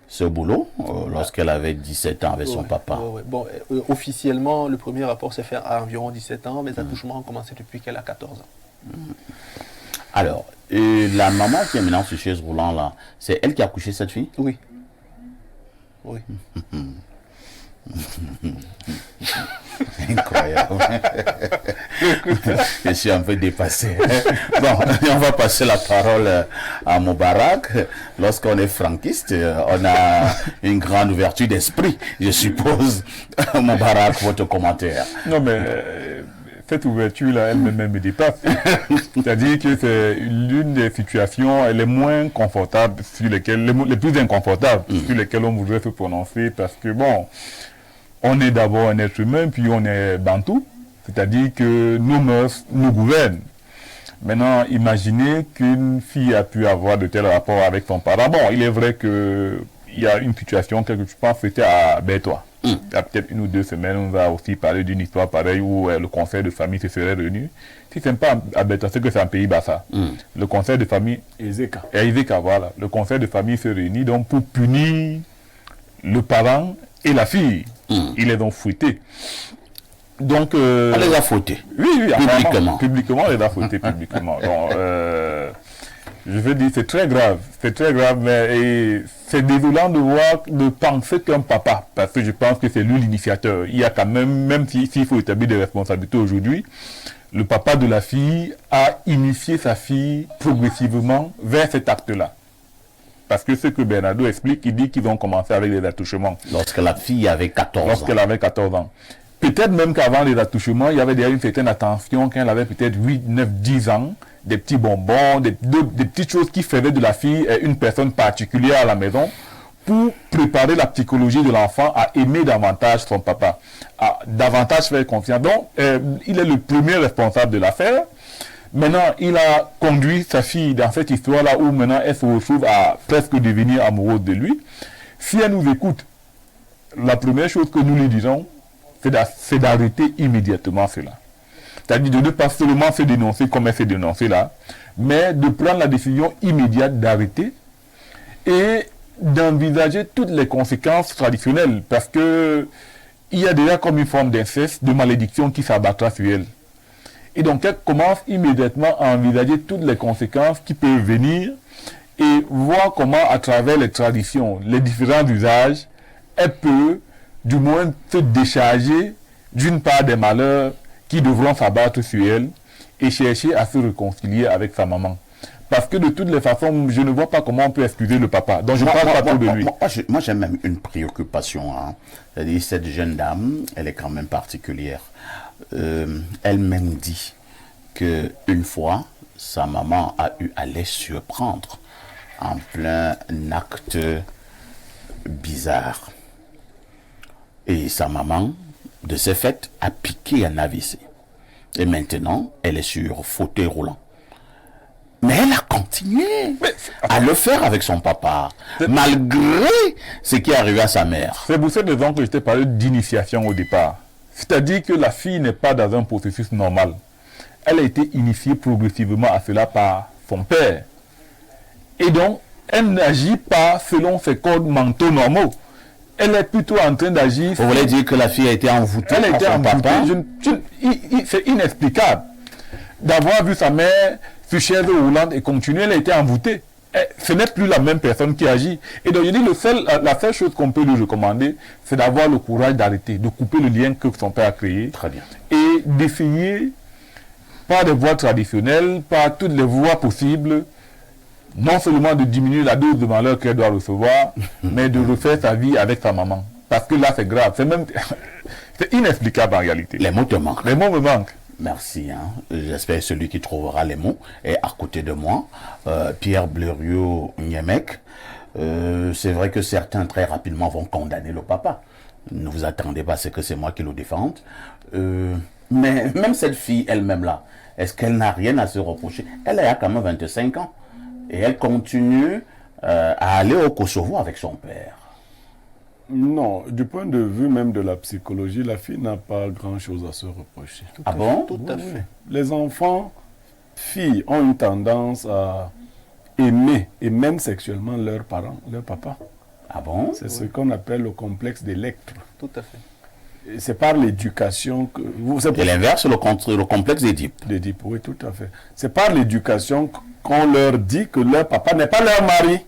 ce boulot lorsqu'elle avait 17 ans avec son papa. Bon, officiellement, le premier rapport s'est fait à environ 17 ans, mais les attouchements ont commencé depuis qu'elle a 14 ans. Alors, la maman qui est maintenant sur chaise roulante là, c'est elle qui a couché cette fille? Oui. Oui. Incroyable. Je suis un peu dépassé. Bon, on va passer la parole à Moubarak. Lorsqu'on est franquiste, on a une grande ouverture d'esprit, je suppose. Moubarak, votre commentaire. Non, mais cette ouverture-là, elle-même me dépasse. C'est-à-dire que c'est l'une des situations les moins confortables, sur lesquelles, les plus inconfortables, sur lesquelles on voudrait se prononcer, parce que, bon, on est d'abord un être humain, puis on est bantou, c'est-à-dire que nos mœurs nous gouvernent. Maintenant, imaginez qu'une fille a pu avoir de tels rapports avec son parent. Bon, il est vrai qu'il y a une situation que je pense c'était à Bertois. Il y a peut-être 1 ou 2 semaines, on va aussi parler d'une histoire pareille où le conseil de famille se serait réuni. Si ce n'est pas à Bertois, c'est que c'est un pays bassa. Le conseil de famille... Ezeka, voilà. Le conseil de famille se réunit donc pour punir le parent et la fille. Ils les ont fouettés. Donc, on les a fouettés. Oui, publiquement. Publiquement, on les a fouettés publiquement. Donc, je veux dire, c'est très grave, mais c'est désolant de penser qu'un papa, parce que je pense que c'est lui l'initiateur, il y a quand même s'il faut établir des responsabilités aujourd'hui, le papa de la fille a initié sa fille progressivement vers cet acte-là. Parce que ce que Bernardo explique, il dit qu'ils ont commencé avec des attouchements. Lorsque la fille avait 14 ans. Lorsqu'elle avait 14 ans. Peut-être même qu'avant les attouchements, il y avait déjà une certaine attention quand elle avait peut-être 8, 9, 10 ans, des petits bonbons, des petites choses qui faisaient de la fille une personne particulière à la maison pour préparer la psychologie de l'enfant à aimer davantage son papa, à davantage faire confiance. Donc, il est le premier responsable de l'affaire. Maintenant, il a conduit sa fille dans cette histoire-là où maintenant elle se retrouve à presque devenir amoureuse de lui. Si elle nous écoute, la première chose que nous lui disons, c'est d'arrêter immédiatement cela. C'est-à-dire de ne pas seulement se dénoncer comme elle s'est dénoncée là, mais de prendre la décision immédiate d'arrêter et d'envisager toutes les conséquences traditionnelles, parce que il y a déjà comme une forme d'inceste, de malédiction qui s'abattra sur elle. Et donc elle commence immédiatement à envisager toutes les conséquences qui peuvent venir et voir comment à travers les traditions, les différents usages, elle peut du moins se décharger d'une part des malheurs qui devront s'abattre sur elle et chercher à se réconcilier avec sa maman. Parce que de toutes les façons, je ne vois pas comment on peut excuser le papa. Donc je ne parle pas trop de lui. Moi j'ai même une préoccupation. Hein. C'est-à-dire cette jeune dame, elle est quand même particulière. Elle-même dit qu'une fois, sa maman a eu à les surprendre en plein acte bizarre. Et sa maman, de ce fait, a piqué un AVC. Et maintenant, elle est sur fauteuil roulant. Mais elle a continué à le faire avec son papa, malgré ce qui est arrivé à sa mère. C'est pour cette raison que je t'ai parlé d'initiation au départ. C'est-à-dire que la fille n'est pas dans un processus normal. Elle a été initiée progressivement à cela par son père. Et donc, elle n'agit pas selon ses codes mentaux normaux. Elle est plutôt en train d'agir... Vous voulez dire que la fille a été envoûtée Elle a par été son envoûtée. papa? C'est inexplicable. D'avoir vu sa mère sur chaise roulante et continuer, elle a été envoûtée. Ce n'est plus la même personne qui agit. Et donc, je dis, la seule chose qu'on peut lui recommander, c'est d'avoir le courage d'arrêter, de couper le lien que son père a créé. Très bien. Et d'essayer, par des voies traditionnelles, par toutes les voies possibles, non seulement de diminuer la dose de malheur qu'elle doit recevoir, mais de refaire sa vie avec sa maman. Parce que là, c'est grave. C'est même... c'est inexplicable en réalité. Les mots te manquent. Les mots me manquent. Merci. J'espère que celui qui trouvera les mots est à côté de moi. Pierre Blériot-Niemek. C'est vrai que certains très rapidement vont condamner le papa. Ne vous attendez pas à ce que c'est moi qui le défende. Mais même cette fille elle-même là, est-ce qu'elle n'a rien à se reprocher? Elle a quand même 25 ans. Et elle continue à aller au Kosovo avec son père. Non, du point de vue même de la psychologie, la fille n'a pas grand-chose à se reprocher. Ah bon? Tout à fait. Les enfants, filles, ont une tendance à aimer, et même sexuellement, leurs parents, leur papa. Ah bon? C'est ce qu'on appelle le complexe d'Électre. Tout à fait. Et c'est par l'éducation que... Et l'inverse, le complexe d'Édipe. D'Édipe, oui, tout à fait. C'est par l'éducation qu'on leur dit que leur papa n'est pas leur mari.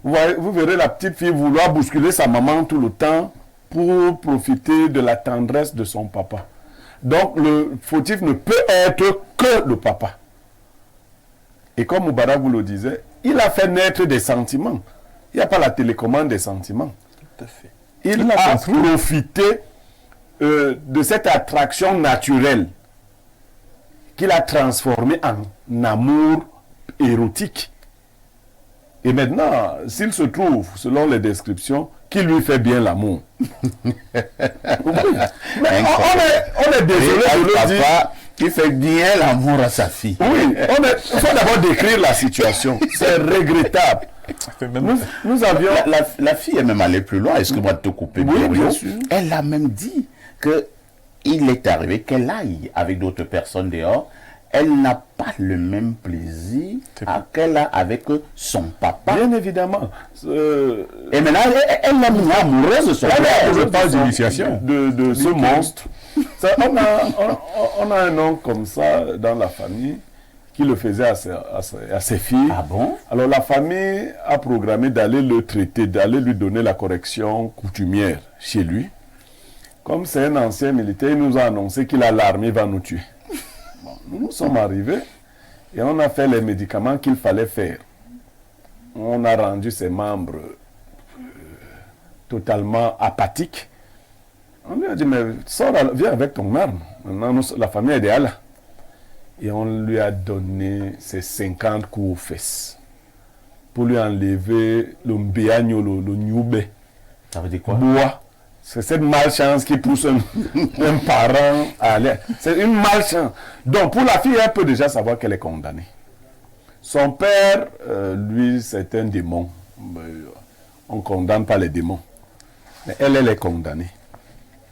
Vous verrez la petite fille vouloir bousculer sa maman tout le temps pour profiter de la tendresse de son papa. Donc le fautif ne peut être que le papa. Et comme Moubarak vous le disait, il a fait naître des sentiments. Il n'y a pas la télécommande des sentiments. Tout à fait. Il a profité de cette attraction naturelle qu'il a transformée en amour érotique. Et maintenant, s'il se trouve, selon les descriptions, qui lui fait bien l'amour. Mais on est désolé de le dire. Papa qui fait bien l'amour à sa fille. Oui, il faut d'abord décrire la situation. C'est regrettable. Nous avions... La fille est même allée plus loin. Excuse-moi de te couper. Oui, bien sûr. Elle a même dit que il est arrivé qu'elle aille avec d'autres personnes dehors. Elle n'a pas le même plaisir qu'elle a avec son papa. Bien évidemment. Et maintenant, elle est amoureuse de son papa. Je parle d'initiation de ce monstre. Ça, on a un nom comme ça dans la famille qui le faisait à ses filles. Ah bon? Alors la famille a programmé d'aller le traiter, d'aller lui donner la correction coutumière chez lui. Comme c'est un ancien militaire, il nous a annoncé qu'il a l'armée va nous tuer. Nous sommes arrivés et on a fait les médicaments qu'il fallait faire. On a rendu ses membres totalement apathiques. On lui a dit, mais viens avec ton arme. Maintenant, la famille est derrière. Et on lui a donné ses 50 coups aux fesses pour lui enlever le mbéagno, le nyoubé. Ça veut dire quoi? Bois. C'est cette malchance qui pousse un parent à aller. C'est une malchance. Donc, pour la fille, elle peut déjà savoir qu'elle est condamnée. Son père, lui, c'est un démon. On ne condamne pas les démons. Mais elle est condamnée.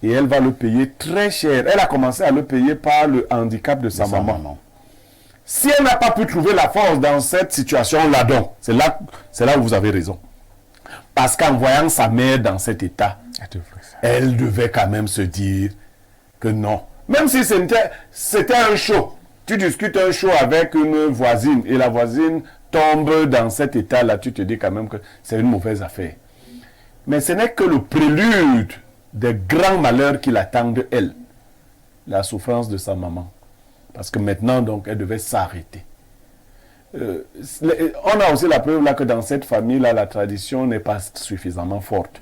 Et elle va le payer très cher. Elle a commencé à le payer par le handicap de sa maman. Si elle n'a pas pu trouver la force dans cette situation-là, donc, c'est là où vous avez raison. Parce qu'en voyant sa mère dans cet état, elle devait quand même se dire que non. Même si c'était un show. Tu discutes un show avec une voisine et la voisine tombe dans cet état-là, tu te dis quand même que c'est une mauvaise affaire. Mais ce n'est que le prélude des grands malheurs qui l'attendent elle. La souffrance de sa maman. Parce que maintenant, donc, elle devait s'arrêter. On a aussi la preuve là que dans cette famille-là, la tradition n'est pas suffisamment forte.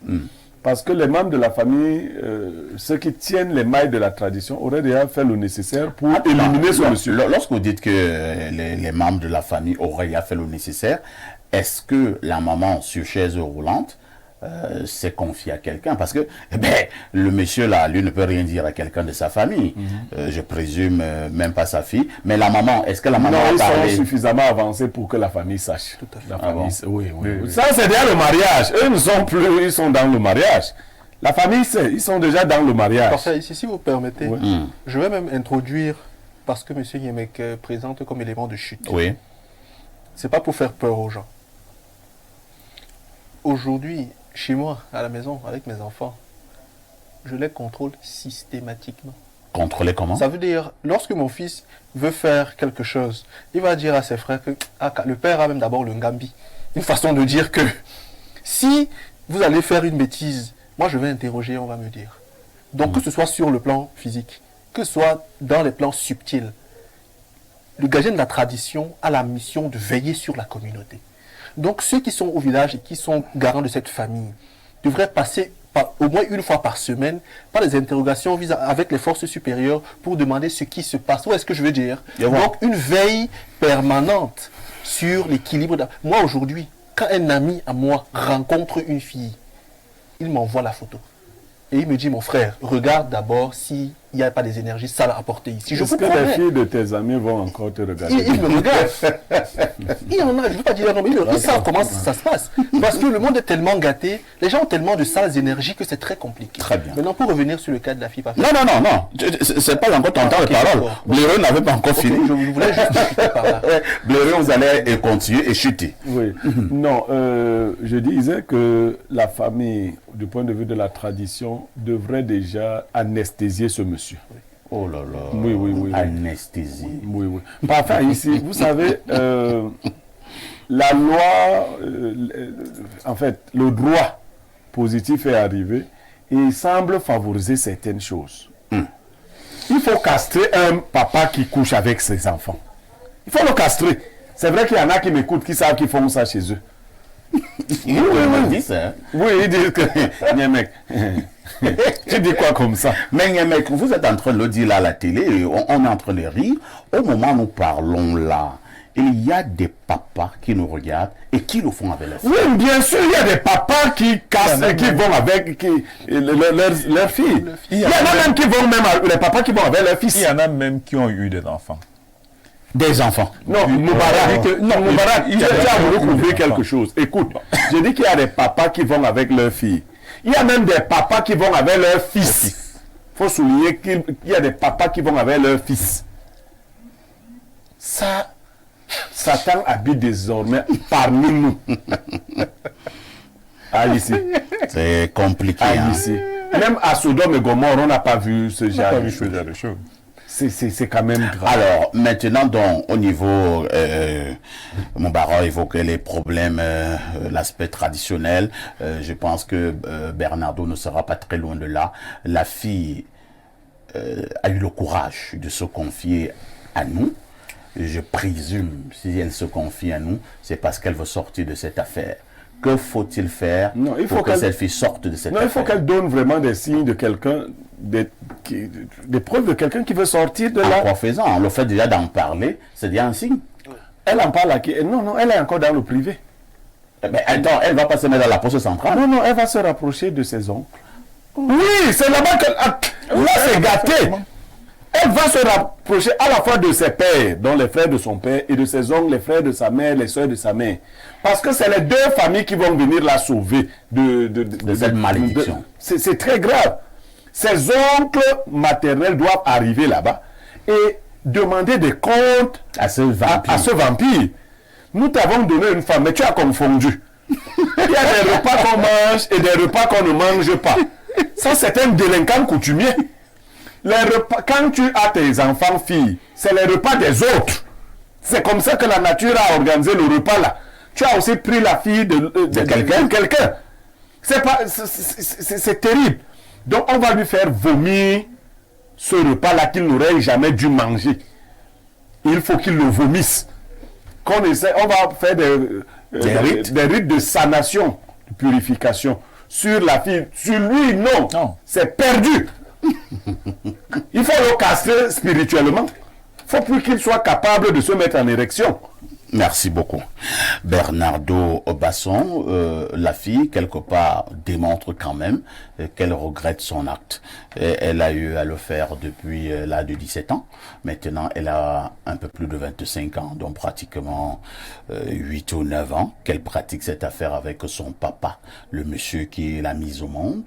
Parce que les membres de la famille, ceux qui tiennent les mailles de la tradition, auraient déjà fait le nécessaire pour éliminer ce monsieur. Lorsque vous dites que les membres de la famille auraient déjà fait le nécessaire, est-ce que la maman sur chaise roulante s'est confiée à quelqu'un? Parce que le monsieur là, lui ne peut rien dire à quelqu'un de sa famille. Je présume même pas sa fille. Mais la maman, est-ce que la maman a parlé? Ils sont suffisamment avancés pour que la famille sache. Tout à fait. La famille, oui. Ça, c'est déjà le mariage. Eux ne sont plus, ils sont dans le mariage. La famille sait, ils sont déjà dans le mariage. Parfait, ici, si vous permettez, je vais même introduire, parce que M. Niemek présente comme élément de chute. Oui. C'est pas pour faire peur aux gens. Aujourd'hui, chez moi, à la maison, avec mes enfants, je les contrôle systématiquement. Contrôler comment? Ça veut dire, lorsque mon fils veut faire quelque chose, il va dire à ses frères que le père a même d'abord le ngambi. Une façon de dire que si vous allez faire une bêtise, moi je vais interroger, on va me dire. Donc que ce soit sur le plan physique, que ce soit dans les plans subtils, le gardien de la tradition a la mission de veiller sur la communauté. Donc ceux qui sont au village et qui sont garants de cette famille devraient passer au moins une fois par semaine par des interrogations avec les forces supérieures pour demander ce qui se passe. Où est-ce que je veux dire? Donc une veille permanente sur l'équilibre. Moi aujourd'hui, quand un ami à moi rencontre une fille, il m'envoie la photo. Et il me dit, mon frère, regarde d'abord s'il n'y a pas des énergies sales à apporter ici. Est-ce que les filles de tes amis vont encore te regarder? Ils me regardent. Il y en a, je ne veux pas dire non, mais ils savent comment ça se passe. Parce que le monde est tellement gâté, les gens ont tellement de sales énergies que c'est très compliqué. Très bien. Maintenant, pour revenir sur le cas de la fille parfaite. Non. C'est pas encore ton temps de parole. Bléreux n'avait pas encore fini. Je voulais juste chuter par là. Bléreux, vous allez continuer et chuter. Oui. Non, je disais que la famille, du point de vue de la tradition, devrait déjà anesthésier ce monsieur. Oh là là. Oui. Anesthésie. Oui. Enfin, ici, vous savez, la loi, en fait, le droit positif est arrivé et il semble favoriser certaines choses. Il faut castrer un papa qui couche avec ses enfants. Il faut le castrer. C'est vrai qu'il y en a qui m'écoutent, qui savent qu'ils font ça chez eux. Oui. Oui, ils disent que... Niamek, tu dis quoi comme ça? Mais Niamek, vous êtes en train de le dire là à la télé, et on est en train de rire. Au moment où nous parlons là, il y a des papas qui nous regardent et qui le font avec leurs filles. Oui, bien sûr, il y a des papas qui cassent et qui vont avec leurs filles. Il y en a même qui vont même, les papas qui vont avec leurs fils. Il y en a même qui ont eu des enfants. Des enfants. Non, Moubarak, tu as voulu couvrir quelque chose. Écoute, je dis qu'il y a des papas qui vont avec leurs filles. Il y a même des papas qui vont avec leurs fils. Il faut souligner qu'il y a des papas qui vont avec leurs fils. Ça, Satan habite désormais parmi nous. Ici. C'est compliqué. Ici. Même à Sodome et Gomorrhe, on n'a pas vu ce genre de choses. C'est quand même grave. Alors, maintenant, donc, au niveau, Moubara évoquait les problèmes, l'aspect traditionnel. Je pense que Bernardo ne sera pas très loin de là. La fille a eu le courage de se confier à nous. Je présume, si elle se confie à nous, c'est parce qu'elle veut sortir de cette affaire. Que faut-il faire pour que cette fille sorte de cette affaire? Il faut qu'elle donne vraiment des signes de quelqu'un, des preuves de quelqu'un qui veut sortir de là. En quoi faisant? Le fait déjà d'en parler, c'est déjà un signe. Elle en parle à qui? Non, elle est encore dans le privé. Mais attends, elle va pas se mettre dans la poste centrale. Non, elle va se rapprocher de ses oncles. Oui, c'est là-bas qu'elle... Là, c'est gâté. Elle va se rapprocher à la fois de ses pères, dont les frères de son père, et de ses oncles, les frères de sa mère, les soeurs de sa mère. Parce que c'est les deux familles qui vont venir la sauver de cette malédiction. C'est très grave. Ses oncles maternels doivent arriver là-bas et demander des comptes à ce vampire. Nous t'avons donné une femme, mais tu as confondu. Il y a des repas qu'on mange et des repas qu'on ne mange pas. Ça, c'est un délinquant coutumier. Les repas, quand tu as tes enfants filles, c'est les repas des autres. C'est comme ça que la nature a organisé le repas là. Tu as aussi pris la fille de quelqu'un. C'est terrible. Donc on va lui faire vomir ce repas là qu'il n'aurait jamais dû manger. Il faut qu'il le vomisse. On va faire des rites de sanation, de purification sur la fille. Sur lui, non. C'est perdu. Il faut le castrer spirituellement. Il ne faut plus qu'il soit capable de se mettre en érection. Merci beaucoup. Bernardo Basson, la fille, quelque part, démontre quand même qu'elle regrette son acte. Elle a eu à le faire depuis l'âge de 17 ans. Maintenant, elle a un peu plus de 25 ans, donc pratiquement 8 ou 9 ans qu'elle pratique cette affaire avec son papa, le monsieur qui l'a mise au monde.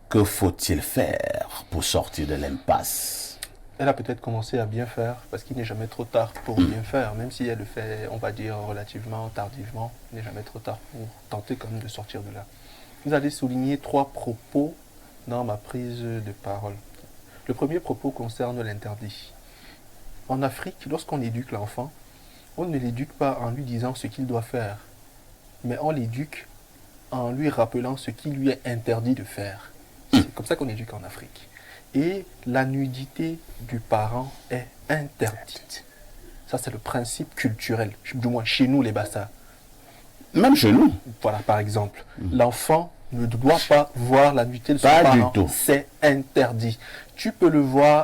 Que faut-il faire pour sortir de l'impasse? Elle a peut-être commencé à bien faire, parce qu'il n'est jamais trop tard pour bien faire, même si elle le fait, on va dire, relativement tardivement, il n'est jamais trop tard pour tenter quand même de sortir de là. Vous allez souligner 3 propos dans ma prise de parole. Le premier propos concerne l'interdit. En Afrique, lorsqu'on éduque l'enfant, on ne l'éduque pas en lui disant ce qu'il doit faire, mais on l'éduque en lui rappelant ce qui lui est interdit de faire. C'est comme ça qu'on éduque en Afrique. Et la nudité du parent est interdite. Ça, c'est le principe culturel, du moins chez nous les Bassa. Même chez nous. Voilà, par exemple, l'enfant ne doit pas voir la nudité de son Pas du parent. tout. C'est interdit. Tu peux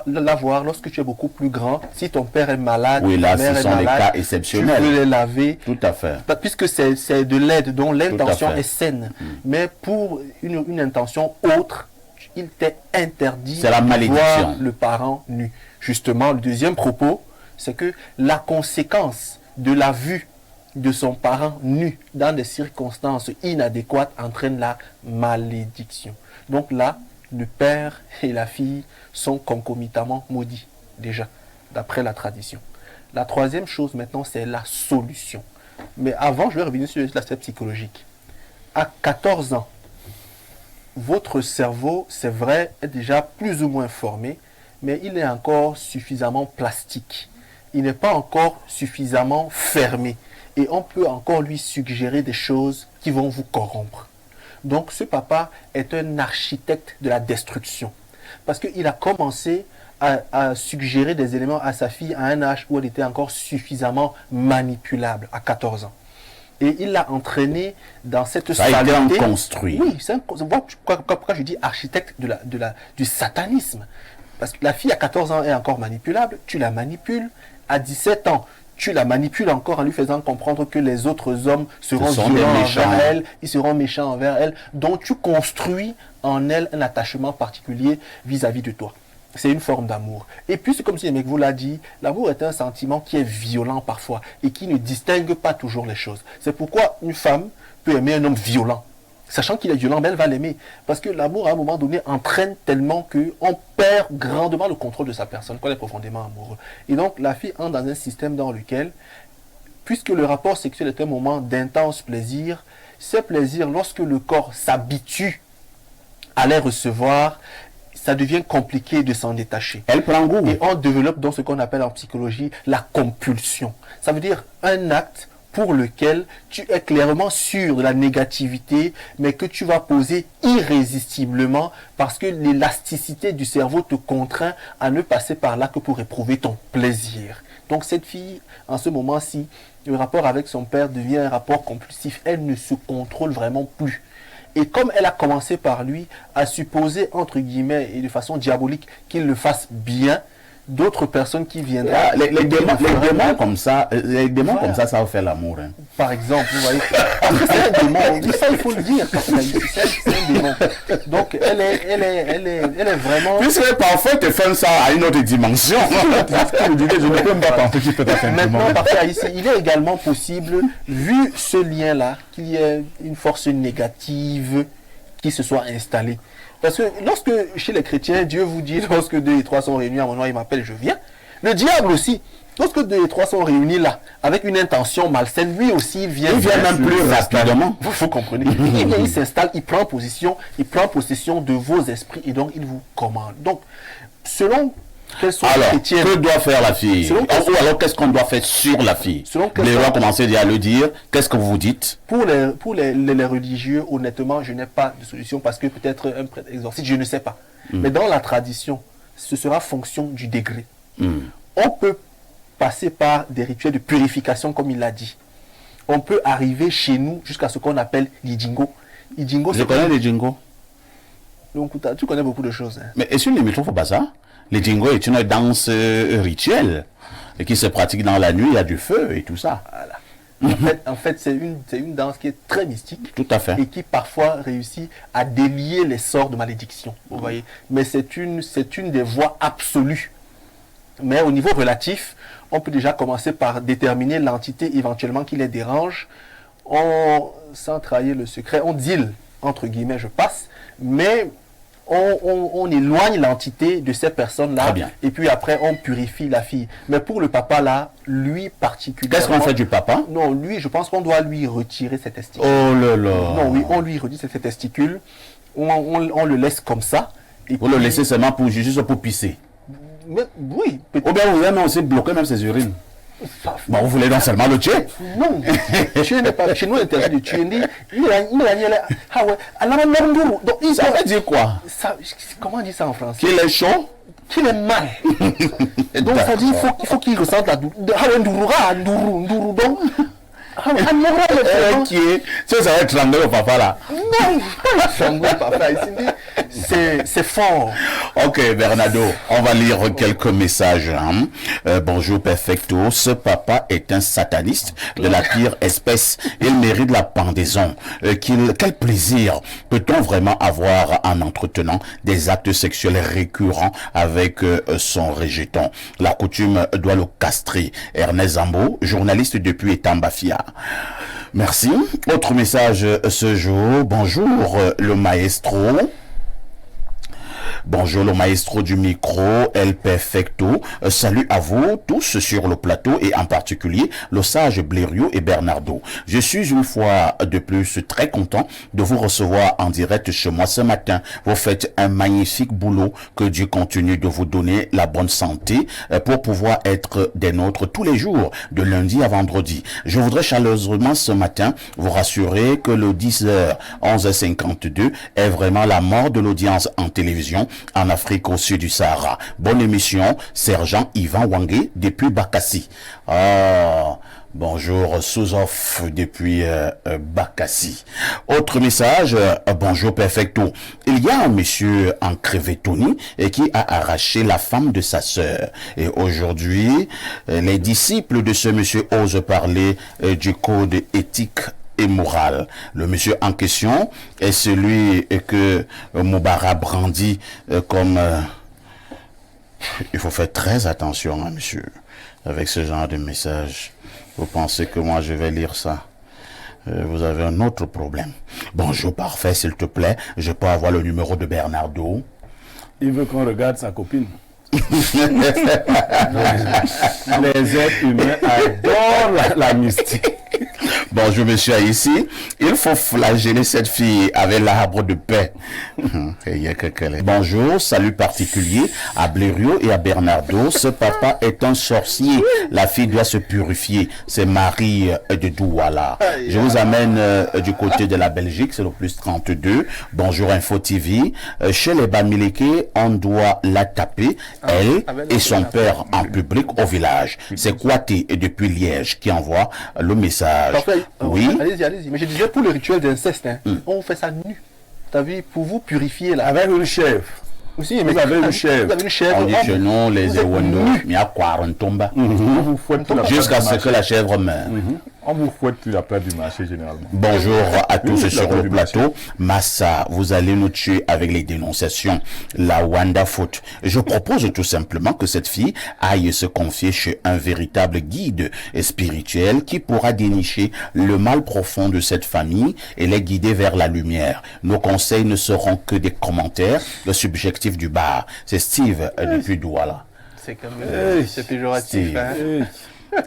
la voir lorsque tu es beaucoup plus grand. Si ton père est malade, Oui, là, ta mère ce est sont des malade, cas tu exceptionnels. peux les laver. Tout à fait. Puisque c'est de l'aide dont l'intention fait. est saine. Mais pour une intention autre, il t'est interdit C'est la de malédiction. voir le parent nu. Justement, le deuxième propos, c'est que la conséquence de la vue de son parent nu dans des circonstances inadéquates entraîne la malédiction. Donc là, le père et la fille sont concomitamment maudits, déjà, d'après la tradition. La troisième chose maintenant, c'est la solution. Mais avant, je vais revenir sur l'aspect psychologique. À 14 ans, votre cerveau, c'est vrai, est déjà plus ou moins formé, mais il est encore suffisamment plastique. Il n'est pas encore suffisamment fermé. Et on peut encore lui suggérer des choses qui vont vous corrompre. Donc ce papa est un architecte de la destruction. Parce qu'il a commencé à suggérer des éléments à sa fille à un âge où elle était encore suffisamment manipulable, à 14 ans. Et il l'a entraîné dans cette Ça a été saleté. construit. Oui, c'est pourquoi je dis architecte du satanisme. Parce que la fille à 14 ans est encore manipulable, tu la manipules. À 17 ans, tu la manipules encore en lui faisant comprendre que les autres hommes seront violents envers elle, ils seront méchants envers elle. Donc tu construis en elle un attachement particulier vis-à-vis de toi. C'est une forme d'amour. Et puis c'est comme si le mec vous l'a dit, l'amour est un sentiment qui est violent parfois et qui ne distingue pas toujours les choses. C'est pourquoi une femme peut aimer un homme violent. Sachant qu'il est violent, mais elle va l'aimer. Parce que l'amour, à un moment donné, entraîne tellement qu'on perd grandement le contrôle de sa personne, qu'on est profondément amoureux. Et donc, la fille entre dans un système dans lequel, puisque le rapport sexuel est un moment d'intense plaisir, ces plaisirs, lorsque le corps s'habitue à les recevoir, ça devient compliqué de s'en détacher. Elle prend goût. Et on développe dans ce qu'on appelle en psychologie la compulsion. Ça veut dire un acte pour lequel tu es clairement sûr de la négativité, mais que tu vas poser irrésistiblement parce que l'élasticité du cerveau te contraint à ne passer par là que pour éprouver ton plaisir. Donc cette fille, en ce moment-ci, le rapport avec son père devient un rapport compulsif. Elle ne se contrôle vraiment plus. Et comme elle a commencé par lui à supposer, entre guillemets, et de façon diabolique, qu'il le fasse bien, d'autres personnes qui viendraient... Les démons comme ça, ça va faire l'amour. Hein. Par exemple, vous voyez, c'est un démon, ça il faut le dire, c'est un démon. Donc elle est vraiment... Puisque parfois tu fais ça à une autre dimension. Je ne peux même pas penser qu'il peut être Maintenant, parfois ici, il est également possible, vu ce lien-là, qu'il y ait une force négative qui se soit installée. Parce que lorsque, chez les chrétiens, Dieu vous dit, lorsque 2 et 3 sont réunis à mon nom, il m'appelle, je viens. Le diable aussi, lorsque 2 et 3 sont réunis là, avec une intention malsaine, lui aussi, il vient même plus rapidement. Vous comprenez. Il vient, il s'installe, il prend position, il prend possession de vos esprits et donc il vous commande. Donc, selon quels sont alors, les chrétiens, que doit faire la fille? Ou alors, qu'est-ce qu'on doit faire sur la fille? Les rois commencent déjà à le dire. Qu'est-ce que vous dites? Pour les religieux, honnêtement, je n'ai pas de solution parce que peut-être un prêtre exorciste, je ne sais pas. Mais dans la tradition, ce sera fonction du degré. On peut passer par des rituels de purification, comme il l'a dit. On peut arriver chez nous jusqu'à ce qu'on appelle l'idingo. Je connais les jingo. Donc, tu connais beaucoup de choses. Hein. Mais est-ce que ne trouve pas ça? Les jingo est une danse rituelle et qui se pratique dans la nuit, il y a du feu et tout ça. Voilà. En fait c'est une danse qui est très mystique. Tout à fait. Et qui parfois réussit à délier les sorts de malédiction. Vous voyez. Mais c'est une des voies absolues. Mais au niveau relatif, on peut déjà commencer par déterminer l'entité éventuellement qui les dérange. Sans trahir le secret, on deal, entre guillemets, je passe. Mais on éloigne l'entité de ces Très personnes-là, bien. et puis après on purifie la fille. Mais pour le papa là, lui particulièrement... Qu'est-ce qu'on fait du papa? Non, lui, je pense qu'on doit lui retirer ses testicules. Oh là là. Non, oui, on lui retire ses testicules, on le laisse comme ça. Et Vous le puis- laissez seulement pour juste pour pisser. Mais, oui, Ou bien vous aimez aussi bloquer même ses urines. Bon, vous voulez donc seulement le tuer? non, tuer n'est pas... Chez nous, interdit de tuer. Donc, Ça veut dire quoi? comment on dit ça en français? Qu'il est chaud? Qu'il est mal. Donc ça dit il faut qu'il ressente la douleur. Donc, Qui est? Ça va étrangler au papa là. non, papa, c'est fort. Ok, Bernardo, on va lire quelques messages. Hein. Bonjour Perfecto, ce papa est un sataniste de la pire espèce. Il mérite la pendaison. Quel plaisir peut-on vraiment avoir en entretenant des actes sexuels récurrents avec son rejeton? La coutume doit le castrer. Ernest Zambo, journaliste depuis Etambafia. Merci. Autre message ce jour. Bonjour le maestro. Bonjour le maestro du micro, El Perfecto. Salut à vous tous sur le plateau et en particulier le sage Blériot et Bernardo. Je suis une fois de plus très content de vous recevoir en direct chez moi ce matin. Vous faites un magnifique boulot. Que Dieu continue de vous donner la bonne santé pour pouvoir être des nôtres tous les jours, de lundi à vendredi. Je voudrais chaleureusement ce matin vous rassurer que le 10h, 11h52 est vraiment la mort de l'audience en télévision en Afrique au sud du Sahara. Bonne émission, Sergent Yvan Wangé depuis Bakassi. Bonjour Souzof depuis Bakassi. Autre message, bonjour Perfecto. Il y a un monsieur en Crevetoni qui a arraché la femme de sa sœur. Et aujourd'hui, les disciples de ce monsieur osent parler du code éthique et moral. Le monsieur en question est celui que Moubara brandit comme... il faut faire très attention, hein, monsieur, avec ce genre de message. Vous pensez que moi je vais lire ça? Vous avez un autre problème. Bonjour, parfait, s'il te plaît. Je peux avoir le numéro de Bernardo? Il veut qu'on regarde sa copine. Les êtres humains adorent la mystique. Bonjour monsieur ici. Il faut flageller cette fille avec l'arbre de paix. Bonjour, salut particulier à Blériot et à Bernardo. Ce papa est un sorcier. La fille doit se purifier. C'est Marie de Douala. Je vous amène du côté de la Belgique, c'est le plus 32. Bonjour Info TV. Chez les Bamileke, on doit la taper, elle et son père en public au village. C'est Kouaté depuis Liège qui envoie le message. Parfait. Oui. Allez-y. Mais je disais pour le rituel d'inceste, on fait ça nu. T'as vu, pour vous purifier là. Avec une chèvre. Aussi, Vous avez une chèvre. Vous avez une chèvre. On dit chez nous les Ewendo, il y a quoi, on tombe. Jusqu'à ce que la chèvre meure. On vous fouette sur la place du marché généralement. Bonjour à tous sur le plateau. Massa, vous allez nous tuer avec les dénonciations. La Wanda Foot. Je propose tout simplement que cette fille aille se confier chez un véritable guide spirituel qui pourra dénicher le mal profond de cette famille et les guider vers la lumière. Nos conseils ne seront que des commentaires, le subjectif du bar. C'est Steve depuis Douala. C'est comme c'est péjoratif. Steve. Hein?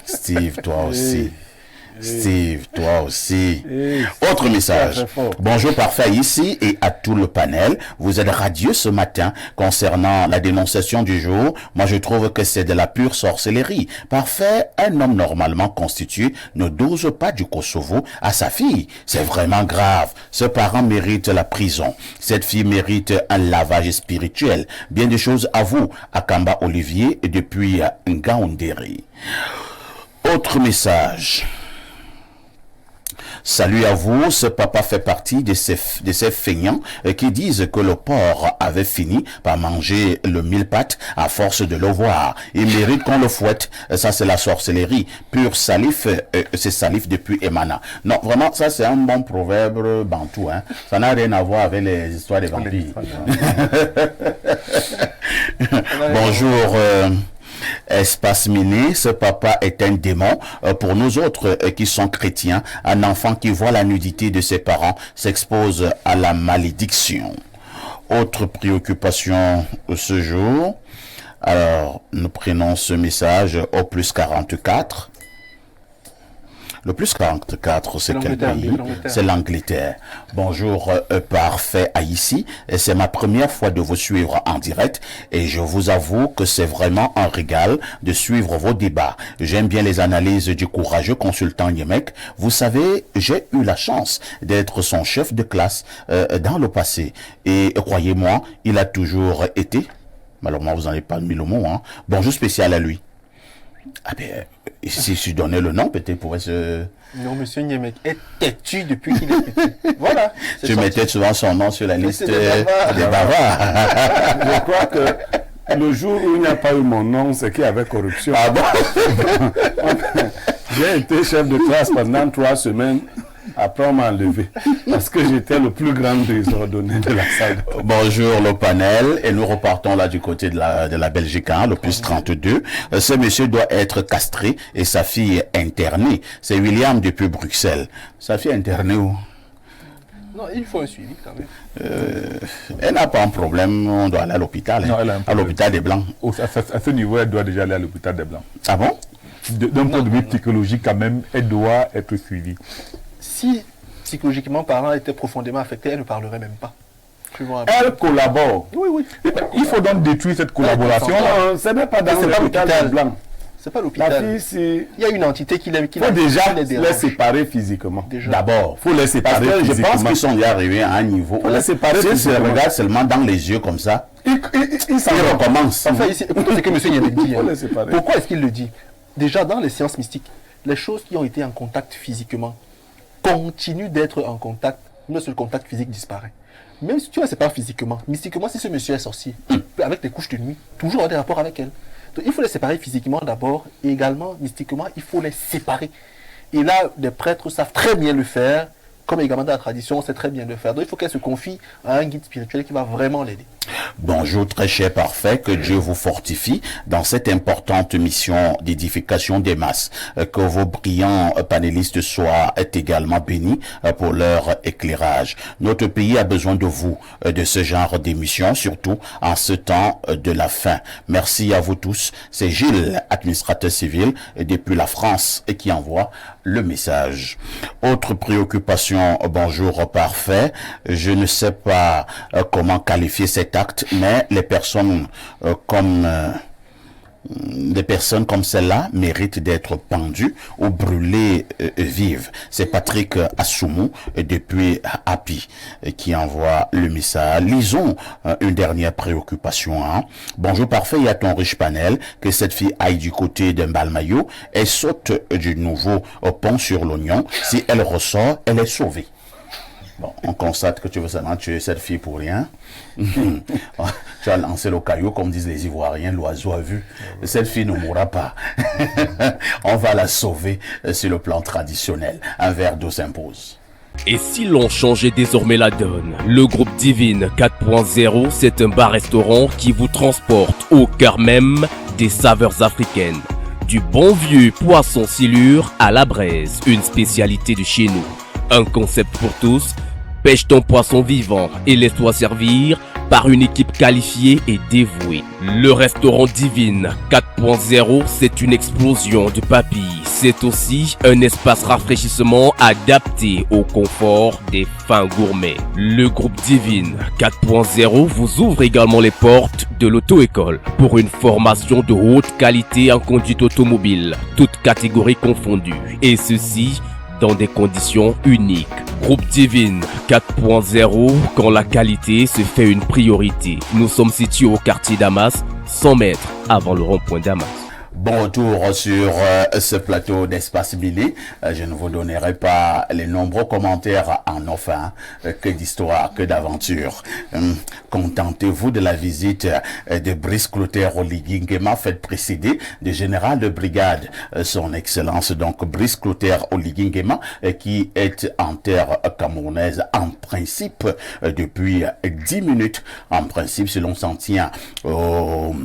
Steve, toi aussi. Steve, toi aussi. Autre message. Bonjour parfait ici et à tout le panel. Vous êtes radieux ce matin concernant la dénonciation du jour. Moi je trouve que c'est de la pure sorcellerie. Parfait, un homme normalement constitué ne dose pas du Kosovo à sa fille. C'est vraiment grave. Ce parent mérite la prison. Cette fille mérite un lavage spirituel. Bien des choses à vous, Akamba Olivier depuis Ngaounderi. Autre message. Salut à vous, ce papa fait partie de ces feignants qui disent que le porc avait fini par manger le mille-pattes à force de le voir. Il mérite qu'on le fouette. Ça, c'est la sorcellerie. Pur salif, c'est salif depuis Emana. Non, vraiment, ça, c'est un bon proverbe bantou. Hein. Ça n'a rien à voir avec les histoires des vampires. Bonjour. Espace miné, ce papa est un démon. Pour nous autres qui sont chrétiens, un enfant qui voit la nudité de ses parents s'expose à la malédiction. Autre préoccupation ce jour. Alors, nous prenons ce message au plus 44. Le plus 44, c'est quel pays? C'est l'Angleterre. Bonjour, parfait Haïti. C'est ma première fois de vous suivre en direct et je vous avoue que c'est vraiment un régal de suivre vos débats. J'aime bien les analyses du courageux consultant Yemek. Vous savez, j'ai eu la chance d'être son chef de classe dans le passé. Et croyez-moi, il a toujours été... Malheureusement, vous n'en avez pas mis le mot. Hein. Bonjour spécial à lui. Ah ben, si je donnais le nom, peut-être pourrait se... Non, monsieur Niemek est têtu depuis qu'il est petit. Voilà. Je mettais souvent son nom sur la liste des bavards. Je crois que le jour où il n'y a pas eu mon nom, c'est qu'il y avait corruption. Ah bon? J'ai été chef de classe pendant 3 semaines. Après, on m'a enlevé parce que j'étais le plus grand désordonné de la salle. Bonjour le panel, et nous repartons là du côté de la Belgique, hein, le plus 32. Ce monsieur doit être castré et sa fille internée. C'est William depuis Bruxelles. Sa fille internée où? Non, il faut un suivi quand même. Elle n'a pas un problème, on doit aller à l'hôpital. Hein, Non, elle a un à problème. l'hôpital des Blancs. À ce niveau, elle doit déjà aller à l'hôpital des Blancs. Ah bon? D'un point de vue psychologique, quand même, elle doit être suivie. Si, psychologiquement parlant, elle était profondément affectée, elle ne parlerait même pas. Tu vois, Elle collabore. oui, oui. Il faut donc détruire cette collaboration. Non, ce n'est pas dans C'est pas l'hôpital l'hôpital. blanc. C'est pas La l'hôpital. fille, c'est... Il y a une entité qui Il faut déjà les les dérange. séparer physiquement. Déjà. D'abord. Il faut les Parce séparer que je pense physiquement. qu'ils sont déjà arrivés à un niveau Faut les séparer si ils se physiquement. regardent seulement dans les yeux comme ça, Ils s'en ils vont. recommencent. Enfin, ici, écoutez ce que monsieur Niemek dit. Faut les séparer. Pourquoi est-ce qu'il le dit? Déjà, dans les sciences mystiques, les choses qui ont été en contact physiquement continuent d'être en contact, même si le contact physique disparaît. Même si tu ne sais pas physiquement, mystiquement, si ce monsieur est sorcier, il peut, avec des couches de nuit, toujours avoir des rapports avec elle. Donc, il faut les séparer physiquement d'abord, et également, mystiquement, il faut les séparer. Et là, les prêtres savent très bien le faire, comme également dans la tradition, on sait très bien le faire. Donc, il faut qu'elle se confie à un guide spirituel qui va vraiment l'aider. Bonjour très cher parfait, que Dieu vous fortifie dans cette importante mission d'édification des masses. Que vos brillants panélistes soient également bénis pour leur éclairage. Notre pays a besoin de vous, de ce genre d'émission, surtout en ce temps de la fin. Merci à vous tous. C'est Gilles, administrateur civil depuis la France, qui envoie le message. Autre préoccupation, bonjour parfait. Je ne sais pas comment qualifier cet acte, mais les personnes comme celle-là méritent d'être pendues ou brûlées vives. C'est Patrick Assoumou depuis Happy qui envoie le message. Lisons une dernière préoccupation. Hein. Bonjour parfait, il y a ton riche panel. Que cette fille aille du côté de Mbalmayo et saute du nouveau pont sur l'oignon. Si elle ressort, elle est sauvée. Bon, on constate que tu veux seulement tuer cette fille pour rien. Tu as lancé le caillou, comme disent les Ivoiriens, l'oiseau a vu. Cette fille ne mourra pas. On va la sauver sur le plan traditionnel. Un verre d'eau s'impose. Et si l'on changeait désormais la donne? Le groupe Divine 4.0, c'est un bar-restaurant qui vous transporte au cœur même des saveurs africaines. Du bon vieux poisson silure à la braise, une spécialité de chez nous. Un concept pour tous, pêche ton poisson vivant et laisse-toi servir par une équipe qualifiée et dévouée. Le restaurant Divine 4.0, c'est une explosion de papilles. C'est aussi un espace rafraîchissement adapté au confort des fins gourmets. Le groupe Divine 4.0 vous ouvre également les portes de l'auto-école pour une formation de haute qualité en conduite automobile, toutes catégories confondues. Et ceci dans des conditions uniques. Groupe Divine 4.0, quand la qualité se fait une priorité. Nous sommes situés au quartier Damas, 100 mètres avant le rond-point Damas. Bon retour sur ce plateau d'Espace Billy. Je ne vous donnerai pas les nombreux commentaires en off, hein, que d'histoire, que d'aventure. Contentez-vous de la visite de Brice Clotaire Oligui Nguema, fait précéder de général de brigade, son excellence, donc Brice Clotaire Oligui Nguema, qui est en terre camerounaise en principe depuis 10 minutes, en principe, si l'on s'en tient au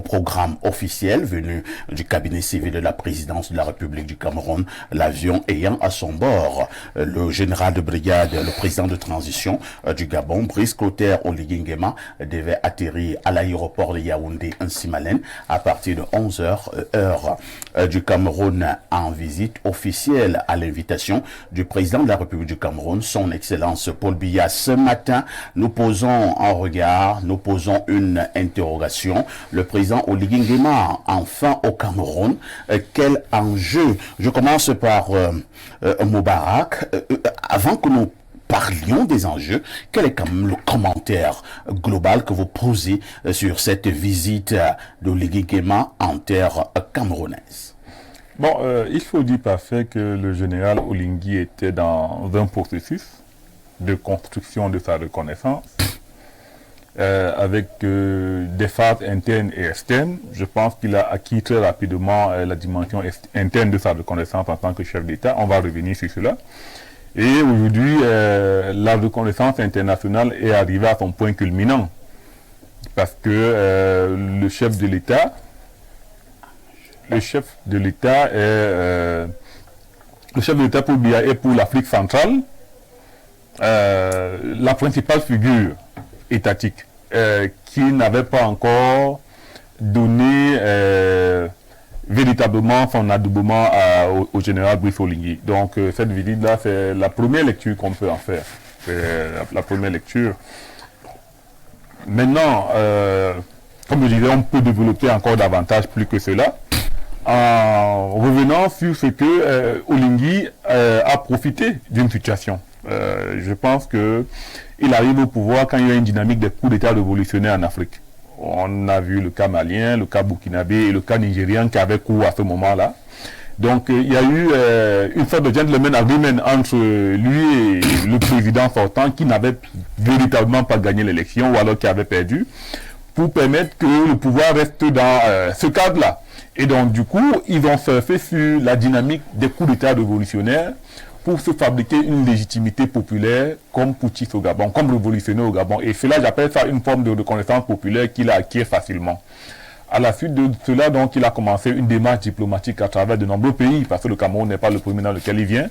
programme officiel venu du cabinet civil de la présidence de la République du Cameroun, l'avion ayant à son bord le général de brigade, le président de transition du Gabon, Brice Clotaire Oligui Nguema, devait atterrir à l'aéroport de Yaoundé en Simalène à partir de 11h heure du Cameroun, en visite officielle à l'invitation du président de la République du Cameroun, son Excellence Paul Biya. Ce matin, nous posons un regard, nous posons une interrogation. Le président Oligui Nguema, enfin au Cameroun, quel enjeu? Je commence par Moubarak. Avant que nous parlions des enjeux, quel est quand même le commentaire global que vous posez sur cette visite d'Oligui Nguema en terre camerounaise? Bon, il faut dire par fait que le général Oligui était dans un processus de construction de sa reconnaissance avec des phases internes et externes. Je pense qu'il a acquis très rapidement la dimension interne de sa reconnaissance en tant que chef d'État. On va revenir sur cela. Et aujourd'hui, la reconnaissance internationale est arrivée à son point culminant parce que le chef de l'État Paul Biya est pour l'Afrique centrale la principale figure étatique qui n'avait pas encore donné véritablement son adoubement au général Brice Oligui. Donc cette visite-là, c'est la première lecture qu'on peut en faire. C'est la première lecture. Maintenant, comme je disais, on peut développer encore davantage plus que cela, en revenant sur ce que Oligui a profité d'une situation. Je pense qu'il arrive au pouvoir quand il y a une dynamique de coups d'État révolutionnaires en Afrique. On a vu le cas malien, le cas burkinabé et le cas nigérian qui avait cours à ce moment-là. Donc il y a eu une sorte de gentleman agreement entre lui et le président sortant qui n'avait véritablement pas gagné l'élection ou alors qui avait perdu, pour permettre que le pouvoir reste dans ce cadre-là. Et donc du coup, ils ont surfé sur la dynamique des coups d'État révolutionnaires pour se fabriquer une légitimité populaire comme putschiste au Gabon, comme révolutionnaire au Gabon. Et cela, j'appelle ça une forme de reconnaissance populaire qu'il a acquis facilement. À la suite de cela, donc, il a commencé une démarche diplomatique à travers de nombreux pays, parce que le Cameroun n'est pas le premier dans lequel il vient.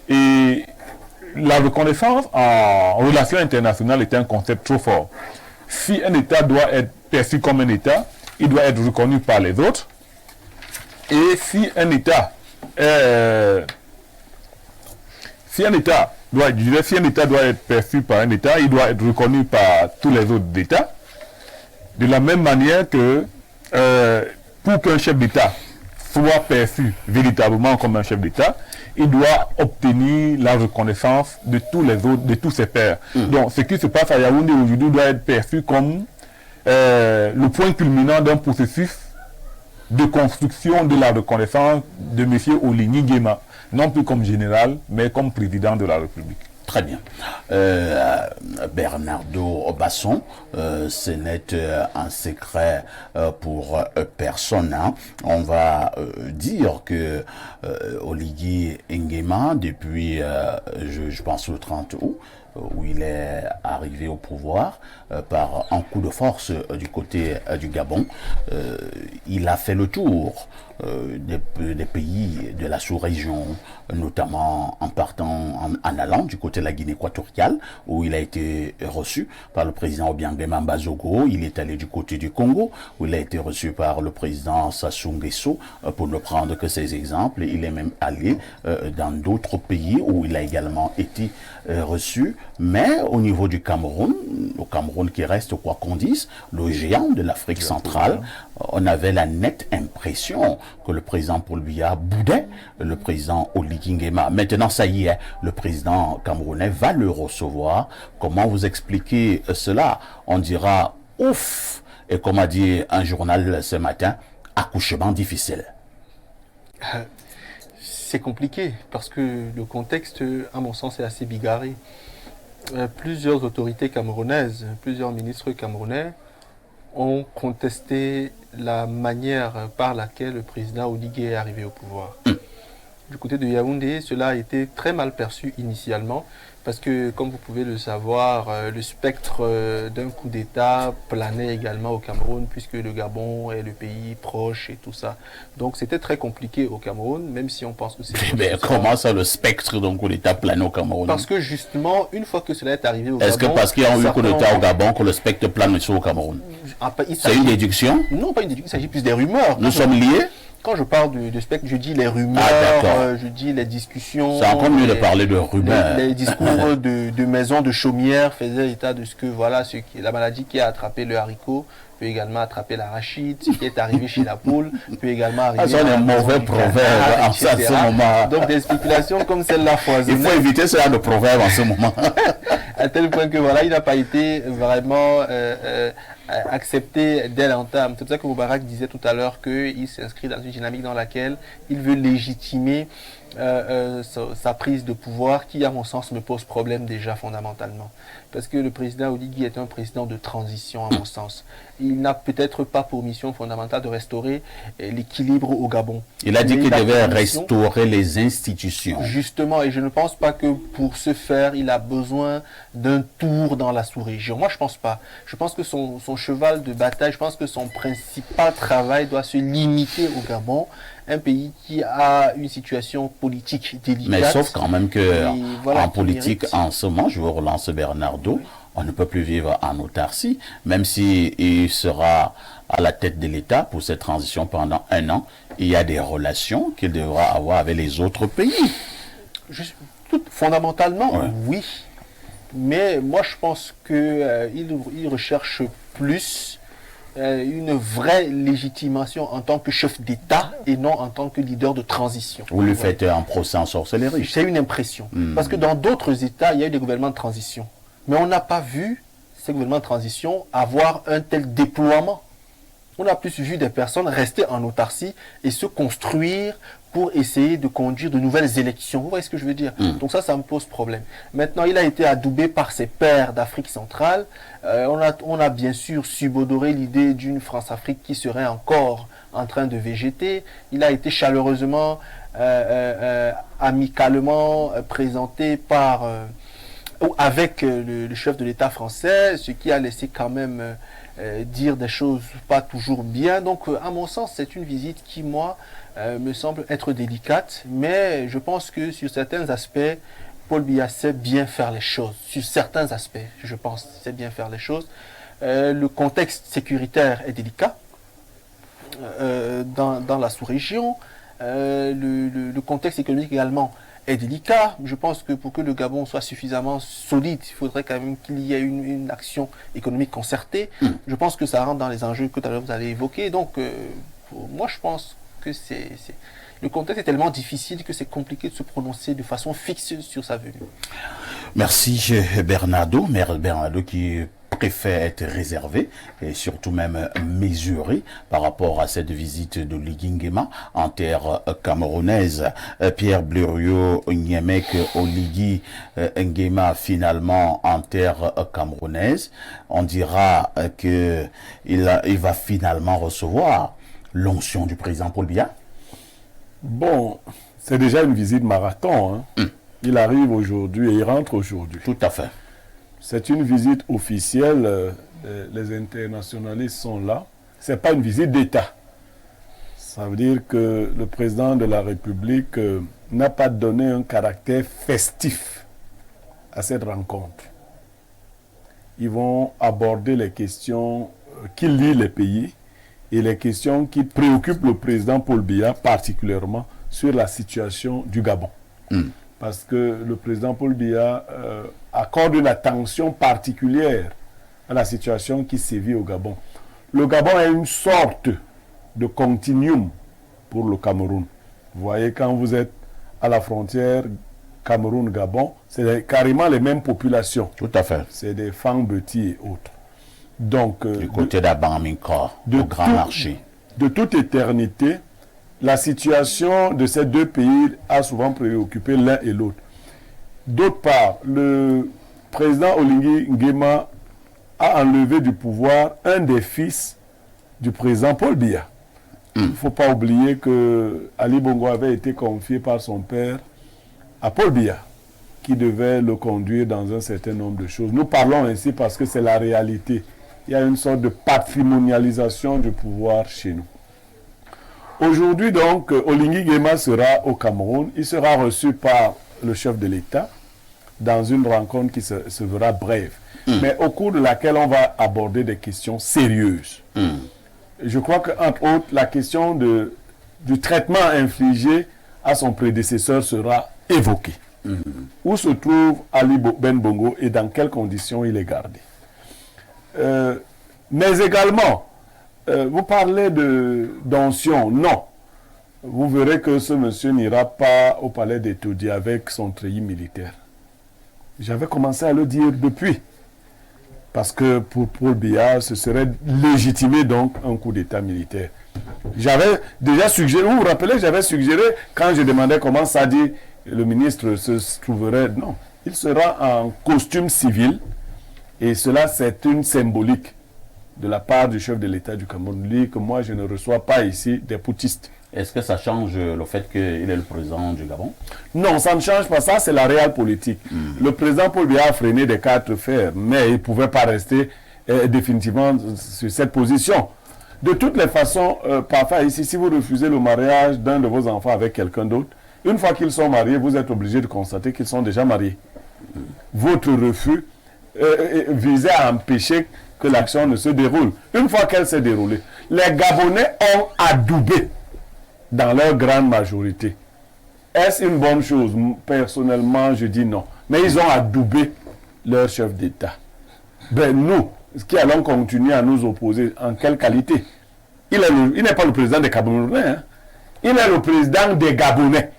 Et la reconnaissance en relations internationales est un concept trop fort. Si un État doit être perçu comme un État, il doit être reconnu par les autres. Et si un État doit être perçu par un État, il doit être reconnu par tous les autres États. De la même manière que pour qu'un chef d'État soit perçu véritablement comme un chef d'État, il doit obtenir la reconnaissance de tous les autres, de tous ses pairs. Donc ce qui se passe à Yaoundé aujourd'hui doit être perçu comme le point culminant d'un processus de construction de la reconnaissance de M. Oligui Nguema, non plus comme général, mais comme président de la République. Très bien. Bernardo Basson, ce n'est un secret pour personne. Hein. On va dire que Oligui Nguema, depuis, je pense, le 30 août, où il est arrivé au pouvoir par un coup de force du côté du Gabon, il a fait le tour des pays de la sous-région, notamment en allant du côté de la Guinée équatoriale, où il a été reçu par le président Obiangema Mbazogo. Il est allé du côté du Congo, où il a été reçu par le président Sassou Nguesso, pour ne prendre que ces exemples. Il est même allé dans d'autres pays où il a également été reçu. Mais au niveau du Cameroun, le Cameroun qui reste, quoi qu'on dise, le géant de l'Afrique centrale, on avait la nette impression que le président Paul Biya boudait le président Oligui Nguema. Maintenant, ça y est, le président camerounais va le recevoir. Comment vous expliquez cela? On dira ouf, et comme a dit un journal ce matin, accouchement difficile. C'est compliqué parce que le contexte, à mon sens, est assez bigarré. Plusieurs autorités camerounaises, plusieurs ministres camerounais ont contesté la manière par laquelle le président Oligui est arrivé au pouvoir. Du côté de Yaoundé, cela a été très mal perçu initialement, Parce que, comme vous pouvez le savoir, le spectre d'un coup d'État planait également au Cameroun, puisque le Gabon est le pays proche et tout ça. Donc, c'était très compliqué au Cameroun, même si on pense que c'est... Mais comment ça, le spectre d'un coup d'État planait au Cameroun? Parce que, justement, une fois que cela est arrivé au Gabon... Est-ce que parce qu'il y a eu un coup d'État au Gabon que le spectre plane aussi au Cameroun? C'est une déduction? Non, pas une déduction, il s'agit plus des rumeurs. Nous sommes liés? Quand je parle de spectre, je dis les rumeurs, je dis les discussions. C'est encore mieux de parler de rumeurs. Les discours de maisons de chaumières faisaient état de ce que voilà, la maladie qui a attrapé le haricot peut également attraper l'arachide, ce qui est arrivé chez la poule peut également arriver. C'est un mauvais proverbe en ce moment. Donc des spéculations comme celle-là foisonnaient. Il faut éviter ce genre de proverbe en ce moment. À tel point que voilà, il n'a pas été vraiment accepté dès l'entame. C'est pour ça que Moubarak disait tout à l'heure qu'il s'inscrit dans une dynamique dans laquelle il veut légitimer sa prise de pouvoir, qui à mon sens me pose problème déjà fondamentalement. Parce que le président Oligui est un président de transition à mon sens. Il n'a peut-être pas pour mission fondamentale de restaurer l'équilibre au Gabon. Il a dit qu'il devait restaurer les institutions. Justement, et je ne pense pas que pour ce faire, il a besoin d'un tour dans la sous-région. Moi, je pense pas. Je pense que son cheval de bataille, je pense que son principal travail doit se limiter au Gabon, un pays qui a une situation politique délicate. Mais sauf quand même que voilà, en politique, en ce moment, je vous relance Bernardo, on ne peut plus vivre en autarcie, même s'il sera à la tête de l'État pour cette transition pendant 1 an, il y a des relations qu'il devra avoir avec les autres pays. Fondamentalement, oui. Mais moi, je pense qu'il recherche plus une vraie légitimation en tant que chef d'État et non en tant que leader de transition. Vous lui faites un procès en sorcellerie. C'est une impression. Parce que dans d'autres États, il y a eu des gouvernements de transition. Mais on n'a pas vu ces gouvernements de transition avoir un tel déploiement. On a plus vu des personnes rester en autarcie et se construire pour essayer de conduire de nouvelles élections. Vous voyez ce que je veux dire? Donc ça me pose problème. Maintenant, il a été adoubé par ses pairs d'Afrique centrale. On a bien sûr subodoré l'idée d'une France-Afrique qui serait encore en train de végéter. Il a été chaleureusement, amicalement présenté avec le chef de l'État français, ce qui a laissé quand même dire des choses pas toujours bien. Donc, à mon sens, c'est une visite qui, moi, me semble être délicate, mais je pense que sur certains aspects, Paul Biya sait bien faire les choses. Sur certains aspects, je pense, sait bien faire les choses. Le contexte sécuritaire est délicat dans la sous-région. Le contexte économique également est délicat. Je pense que pour que le Gabon soit suffisamment solide, il faudrait quand même qu'il y ait une action économique concertée. Je pense que ça rentre dans les enjeux que tout à l'heure vous avez évoqués. Donc, moi, je pense que le contexte est tellement difficile que c'est compliqué de se prononcer de façon fixe sur sa venue. Merci Bernardo. Bernardo qui préfère être réservé et surtout même mesuré par rapport à cette visite de Oligui Nguema en terre camerounaise. Pierre Blériot Niemek Oligui Nguema finalement en terre camerounaise. On dira que il va finalement recevoir l'onction du président Paul Biya. Bon, c'est déjà une visite marathon. Il arrive aujourd'hui et il rentre aujourd'hui. Tout à fait. C'est une visite officielle, les internationalistes sont là. Ce n'est pas une visite d'État. Ça veut dire que le président de la République n'a pas donné un caractère festif à cette rencontre. Ils vont aborder les questions qui lient les pays et les questions qui préoccupent le président Paul Biya, particulièrement sur la situation du Gabon. Parce que le président Paul Biya accorde une attention particulière à la situation qui sévit au Gabon. Le Gabon est une sorte de continuum pour le Cameroun. Vous voyez, quand vous êtes à la frontière Cameroun-Gabon, c'est carrément les mêmes populations. Tout à fait. C'est des Fang-Beti et autres. Donc, du côté d'Abamingka, au Grand Marché. De toute éternité, la situation de ces deux pays a souvent préoccupé l'un et l'autre. D'autre part, le président Oligui Nguema a enlevé du pouvoir un des fils du président Paul Biya. Il ne faut pas oublier que Ali Bongo avait été confié par son père à Paul Biya. qui devait le conduire dans un certain nombre de choses. Nous parlons ainsi parce que c'est la réalité. Il y a une sorte de patrimonialisation du pouvoir chez nous. Aujourd'hui, donc, Oligui Nguema sera au Cameroun. Il sera reçu par le chef de l'État dans une rencontre qui se verra brève, mais au cours de laquelle on va aborder des questions sérieuses. Je crois qu'entre autres, la question du traitement infligé à son prédécesseur sera évoquée. Où se trouve Ali Ben Bongo et dans quelles conditions il est gardé. Mais également, vous parlez d'onction. Non. Vous verrez que ce monsieur n'ira pas au palais d'Etoudi avec son treillis militaire. J'avais commencé à le dire depuis. Parce que pour Paul Biya, ce serait légitimer donc un coup d'État militaire. J'avais déjà suggéré, vous vous rappelez, j'avais suggéré, quand je demandais comment Sadi, le ministre, se trouverait. Non, il sera en costume civil. Et cela, c'est une symbolique de la part du chef de l'État du Cameroun. Lui, que moi, je ne reçois pas ici des poutistes. Est-ce que ça change le fait qu'il est le président du Gabon? Non, ça ne change pas. Ça, c'est la réelle politique. Le président Paul Biya a freiné des quatre fers, mais il ne pouvait pas rester définitivement sur cette position. De toutes les façons, parfois ici, si vous refusez le mariage d'un de vos enfants avec quelqu'un d'autre, une fois qu'ils sont mariés, vous êtes obligé de constater qu'ils sont déjà mariés. Votre refus visait à empêcher que l'action ne se déroule. Une fois qu'elle s'est déroulée, les Gabonais ont adoubé dans leur grande majorité. Est-ce une bonne chose? Personnellement, je dis non. Mais ils ont adoubé leur chef d'État. Ben nous, qui allons continuer à nous opposer, en quelle qualité? Il n'est pas le président des Camerounais. Hein? Il est le président des Gabonais.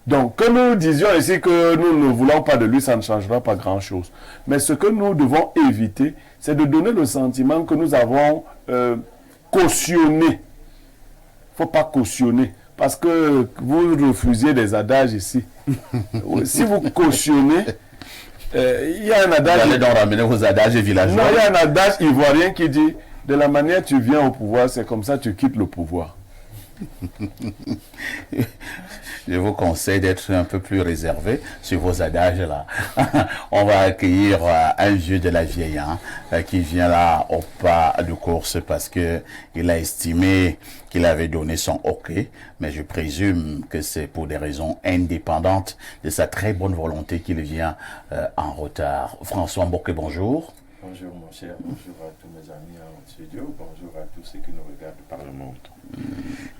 Donc, que nous disions ici que nous ne voulons pas de lui, ça ne changera pas grand-chose. Mais ce que nous devons éviter, c'est de donner le sentiment que nous avons cautionné. Il ne faut pas cautionner. Parce que vous refusiez des adages ici. Si vous cautionnez, il y a un adage... Vous allez donc ramener vos adages villageois. Non, il y a un adage ivoirien qui dit, de la manière tu viens au pouvoir, c'est comme ça tu quittes le pouvoir. Je vous conseille d'être un peu plus réservé sur vos adages là. On va accueillir un vieux de la vieille qui vient là au pas de course parce que il a estimé qu'il avait donné son OK, mais je présume que c'est pour des raisons indépendantes de sa très bonne volonté qu'il vient en retard. François Mboké, bonjour. Bonjour mon cher, bonjour à tous mes amis en studio, bonjour à tous ceux qui nous regardent par le monde.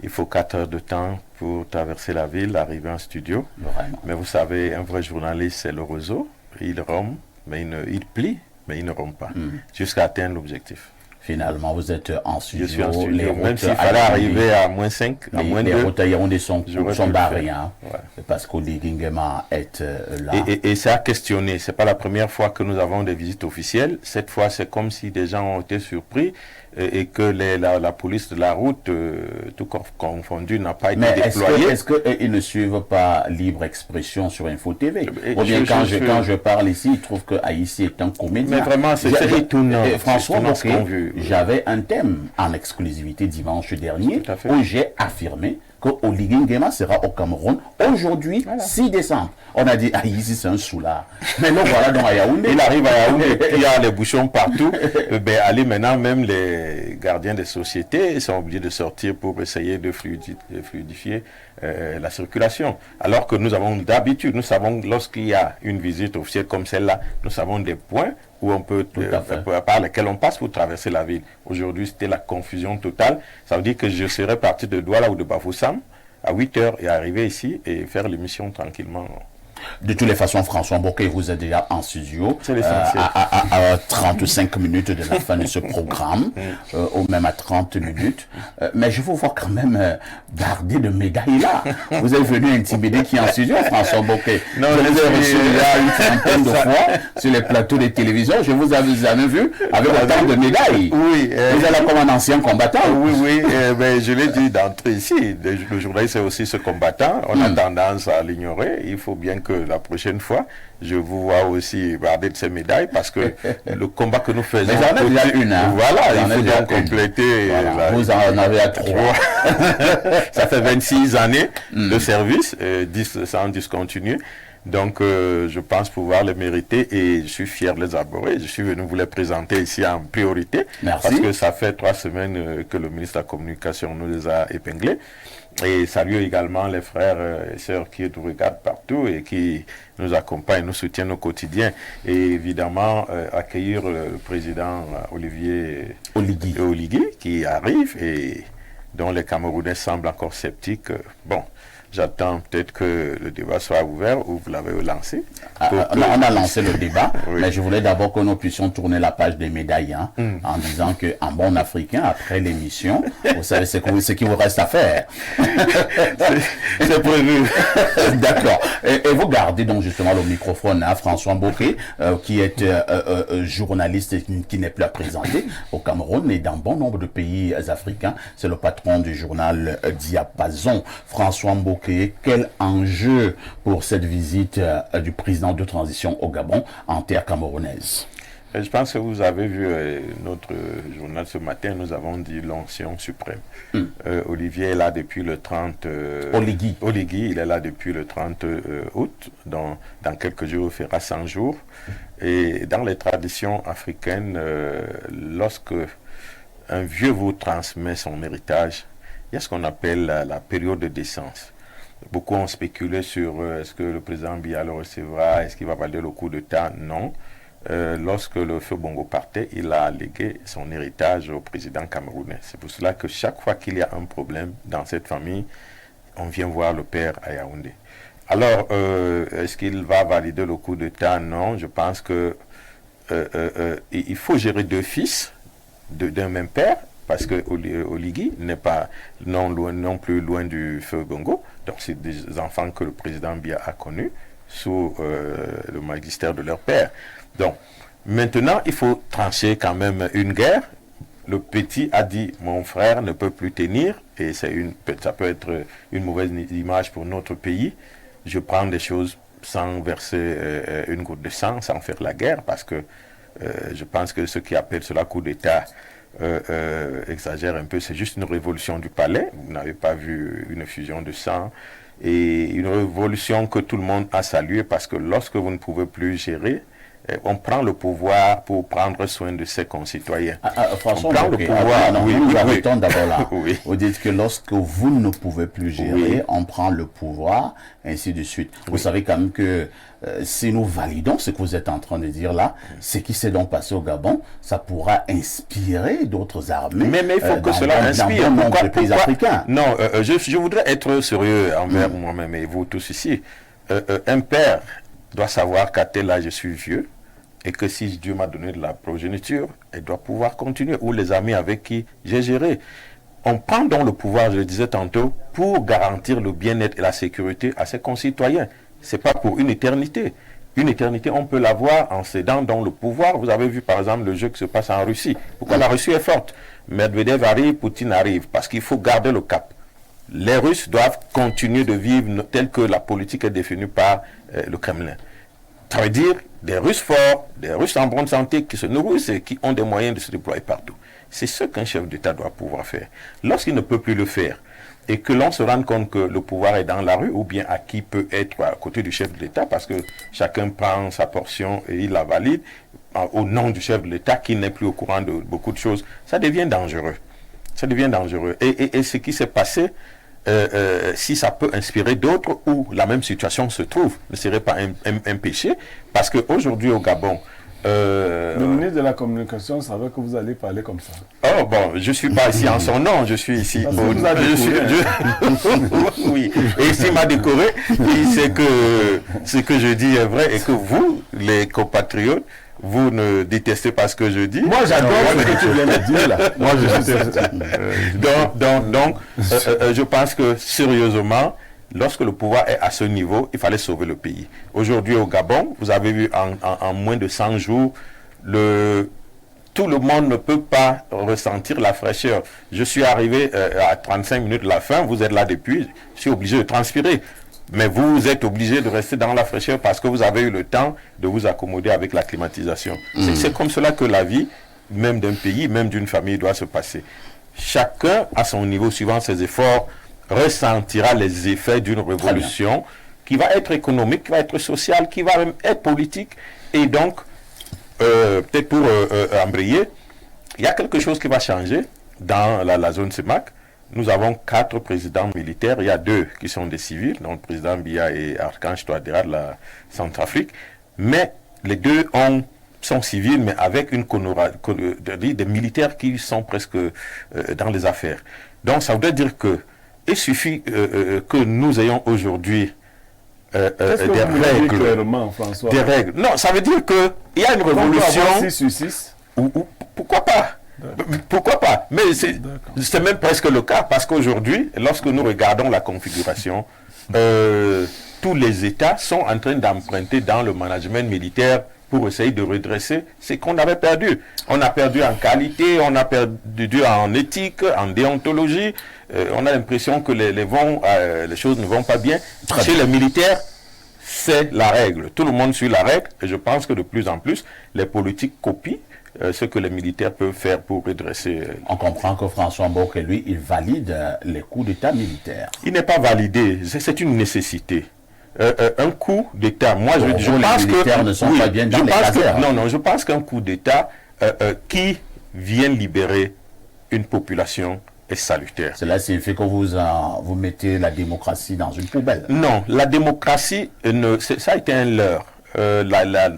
Il faut 4 heures de temps pour traverser la ville, arriver en studio. Vraiment. Mais vous savez, un vrai journaliste, c'est le réseau. Il rome, mais il plie, mais il ne rompt pas, jusqu'à atteindre l'objectif. Finalement, vous êtes en studio. Je suis en studio, même s'il fallait arriver à moins 5, à moins 2. Les routes à Yaoundé sont barrées, ouais. Parce qu'Oligui Nguema est là. Et ça a questionné. Ce n'est pas la première fois que nous avons des visites officielles. Cette fois, c'est comme si des gens ont été surpris et que la police de la route, tout confondu, n'a pas été déployée. Est-ce qu'ils ne suivent pas libre expression sur Info TV? Ou bien quand je parle ici, ils trouvent que Haïti est un comédien. Mais vraiment, c'est étonnant. François Mboké, j'avais un thème en exclusivité dimanche dernier où j'ai affirmé que Oligui Nguema sera au Cameroun aujourd'hui, 6 décembre. On a dit, ah, ici c'est un soulard. Mais non, voilà donc à Yaoundé. Il arrive à Yaoundé, il y a les bouchons partout. Allez, maintenant, même les gardiens des sociétés sont obligés de sortir pour essayer de fluidifier la circulation. Alors que nous avons d'habitude, nous savons, lorsqu'il y a une visite officielle comme celle-là, nous savons des points où on peut, par lesquels on passe pour traverser la ville. Aujourd'hui, c'était la confusion totale. Ça veut dire que je serais parti de Douala ou de Bafoussam à 8 h et arriver ici et faire l'émission tranquillement. De toutes les façons, François Mboké, vous êtes déjà en studio à 35 minutes de la fin de ce programme, ou même à 30 minutes. Mais je vous vois quand même garder de médailles là. Vous êtes venu intimider qui est en studio, François Mboké? Non, je vous ai reçu déjà une trentaine de fois sur les plateaux de télévision. Je vous avais jamais vu avec autant de médailles. Oui. Vous êtes là comme un ancien combattant. Oui. Je l'ai dit d'entrée ici. Le journaliste est aussi ce combattant. On a tendance à l'ignorer. Il faut bien que la prochaine fois, je vous vois aussi garder de ces médailles parce que le combat que nous faisons... Mais j'en ai déjà une. Voilà, il faut donc compléter... Voilà. Vous en avez à 3. Ça fait 26 années de service, 10 sans discontinuer. Donc, je pense pouvoir les mériter et je suis fier de les aborder. Je suis venu vous les présenter ici en priorité. Merci. Parce que ça fait 3 semaines que le ministre de la Communication nous les a épinglés. Et saluer également les frères et sœurs qui nous regardent partout et qui nous accompagnent, nous soutiennent au quotidien. Et évidemment, accueillir le président Olivier Oligui qui arrive et dont les Camerounais semblent encore sceptiques. Bon, j'attends peut-être que le débat soit ouvert ou vous l'avez lancé. On a lancé le débat, mais je voulais d'abord que nous puissions tourner la page des médailles en disant qu'un bon Africain, après l'émission, vous savez ce qu'il vous reste à faire. C'est prévu. D'accord. Et vous gardez donc justement le microphone à François Mboké, qui est journaliste et qui n'est plus à présenter au Cameroun et dans bon nombre de pays africains. C'est le patron du journal Diapason. François Mboké, quel enjeu pour cette visite du président de transition au Gabon en terre camerounaise? Je pense que vous avez vu notre journal ce matin, nous avons dit l'ancien suprême. Olivier est là depuis le 30... Oligui, il est là depuis le 30 août. Dans quelques jours, il fera 100 jours. Et dans les traditions africaines, lorsque un vieux vous transmet son héritage, il y a ce qu'on appelle la période de décence. Beaucoup ont spéculé sur est-ce que le président Biya le recevra, est-ce qu'il va valider le coup d'État? Non. Lorsque le feu Bongo partait, il a légué son héritage au président camerounais. C'est pour cela que chaque fois qu'il y a un problème dans cette famille, on vient voir le père à Yaoundé. Alors, est-ce qu'il va valider le coup d'État? Non, je pense que il faut gérer 2 fils d'un même père, parce que Oligui n'est pas non plus loin du feu Bongo. Donc, c'est des enfants que le président Biya a connus sous le magistère de leur père. Donc, maintenant, il faut trancher quand même une guerre. Le petit a dit, mon frère ne peut plus tenir, et ça peut être une mauvaise image pour notre pays. Je prends des choses sans verser une goutte de sang, sans faire la guerre, parce que je pense que ceux qui appellent cela coup d'État exagèrent un peu. C'est juste une révolution du palais. Vous n'avez pas vu une effusion de sang. Et une révolution que tout le monde a saluée, parce que lorsque vous ne pouvez plus gérer, on prend le pouvoir pour prendre soin de ses concitoyens. François, on prend le pouvoir. Nous arrêtons d'abord là. Vous dites que lorsque vous ne pouvez plus gérer, on prend le pouvoir, ainsi de suite. Vous savez quand même que si nous validons ce que vous êtes en train de dire là, ce qui s'est donc passé au Gabon, ça pourra inspirer d'autres armées. Mais il faut que cela inspire. Pourquoi pays africains. Non, je voudrais être sérieux envers moi-même et vous tous ici. Un père doit savoir qu'à tel âge je suis vieux et que si Dieu m'a donné de la progéniture, il doit pouvoir continuer. Ou les amis avec qui j'ai géré. On prend donc le pouvoir, je le disais tantôt, pour garantir le bien-être et la sécurité à ses concitoyens. Ce n'est pas pour une éternité. Une éternité, on peut l'avoir en cédant dans le pouvoir. Vous avez vu par exemple le jeu qui se passe en Russie. Pourquoi la Russie est forte? Medvedev arrive, Poutine arrive, parce qu'il faut garder le cap. Les Russes doivent continuer de vivre tel que la politique est définie par le Kremlin. Ça veut dire des Russes forts, des Russes en bonne santé qui se nourrissent et qui ont des moyens de se déployer partout. C'est ce qu'un chef d'État doit pouvoir faire. Lorsqu'il ne peut plus le faire et que l'on se rende compte que le pouvoir est dans la rue ou bien à qui peut être à côté du chef de l'État, parce que chacun prend sa portion et il la valide au nom du chef de l'État qui n'est plus au courant de beaucoup de choses, ça devient dangereux. Ça devient dangereux. Et ce qui s'est passé, si ça peut inspirer d'autres où la même situation se trouve, ne serait pas un péché, parce qu'aujourd'hui au Gabon, le ministre de la Communication savait que vous allez parler comme ça. Oh bon, je ne suis pas ici en son nom, je suis ici. Oui, et s'il m'a décoré, il sait que ce que je dis est vrai et que vous, les compatriotes, vous ne détestez pas ce que je dis. Moi, j'adore ce que tu viens de dire là. Moi, donc, je pense que sérieusement, lorsque le pouvoir est à ce niveau, il fallait sauver le pays. Aujourd'hui au Gabon, vous avez vu en moins de 100 jours, tout le monde ne peut pas ressentir la fraîcheur. Je suis arrivé à 35 minutes de la fin, vous êtes là depuis, je suis obligé de transpirer. Mais vous êtes obligé de rester dans la fraîcheur parce que vous avez eu le temps de vous accommoder avec la climatisation. C'est comme cela que la vie, même d'un pays, même d'une famille, doit se passer. Chacun, à son niveau, suivant ses efforts, ressentira les effets d'une révolution qui va être économique, qui va être social, qui va même être politique. Et donc, peut-être pour embrayer, il y a quelque chose qui va changer dans la zone CEMAC. Nous avons 4 présidents militaires, il y a 2 qui sont des civils, donc le président Biya et Archange Touadéra de la Centrafrique, mais les 2 sont civils, mais avec une connotation des militaires qui sont presque dans les affaires. Donc ça voudrait dire que il suffit que nous ayons aujourd'hui des règles. Clairement, François. Des règles. Non, ça veut dire qu'il y a une révolution. 6 sur 6. Pourquoi pas? Pourquoi pas? Mais c'est même presque le cas, parce qu'aujourd'hui, lorsque nous regardons la configuration, tous les États sont en train d'emprunter dans le management militaire pour essayer de redresser ce qu'on avait perdu. On a perdu en qualité, on a perdu en éthique, en déontologie. On a l'impression que les choses ne vont pas bien. Chez les militaires, c'est la règle. Tout le monde suit la règle, et je pense que de plus en plus, les politiques copient ce que les militaires peuvent faire pour redresser. On comprend que François Mboké, lui, il valide les coups d'État militaires. Il n'est pas validé, c'est une nécessité. Un coup d'État, moi je pense que les militaires ne sont pas bien dans les casernes. Non, je pense qu'un coup d'État qui vient libérer une population est salutaire. Cela signifie que vous mettez la démocratie dans une poubelle. Non, la démocratie, ça a été un leurre.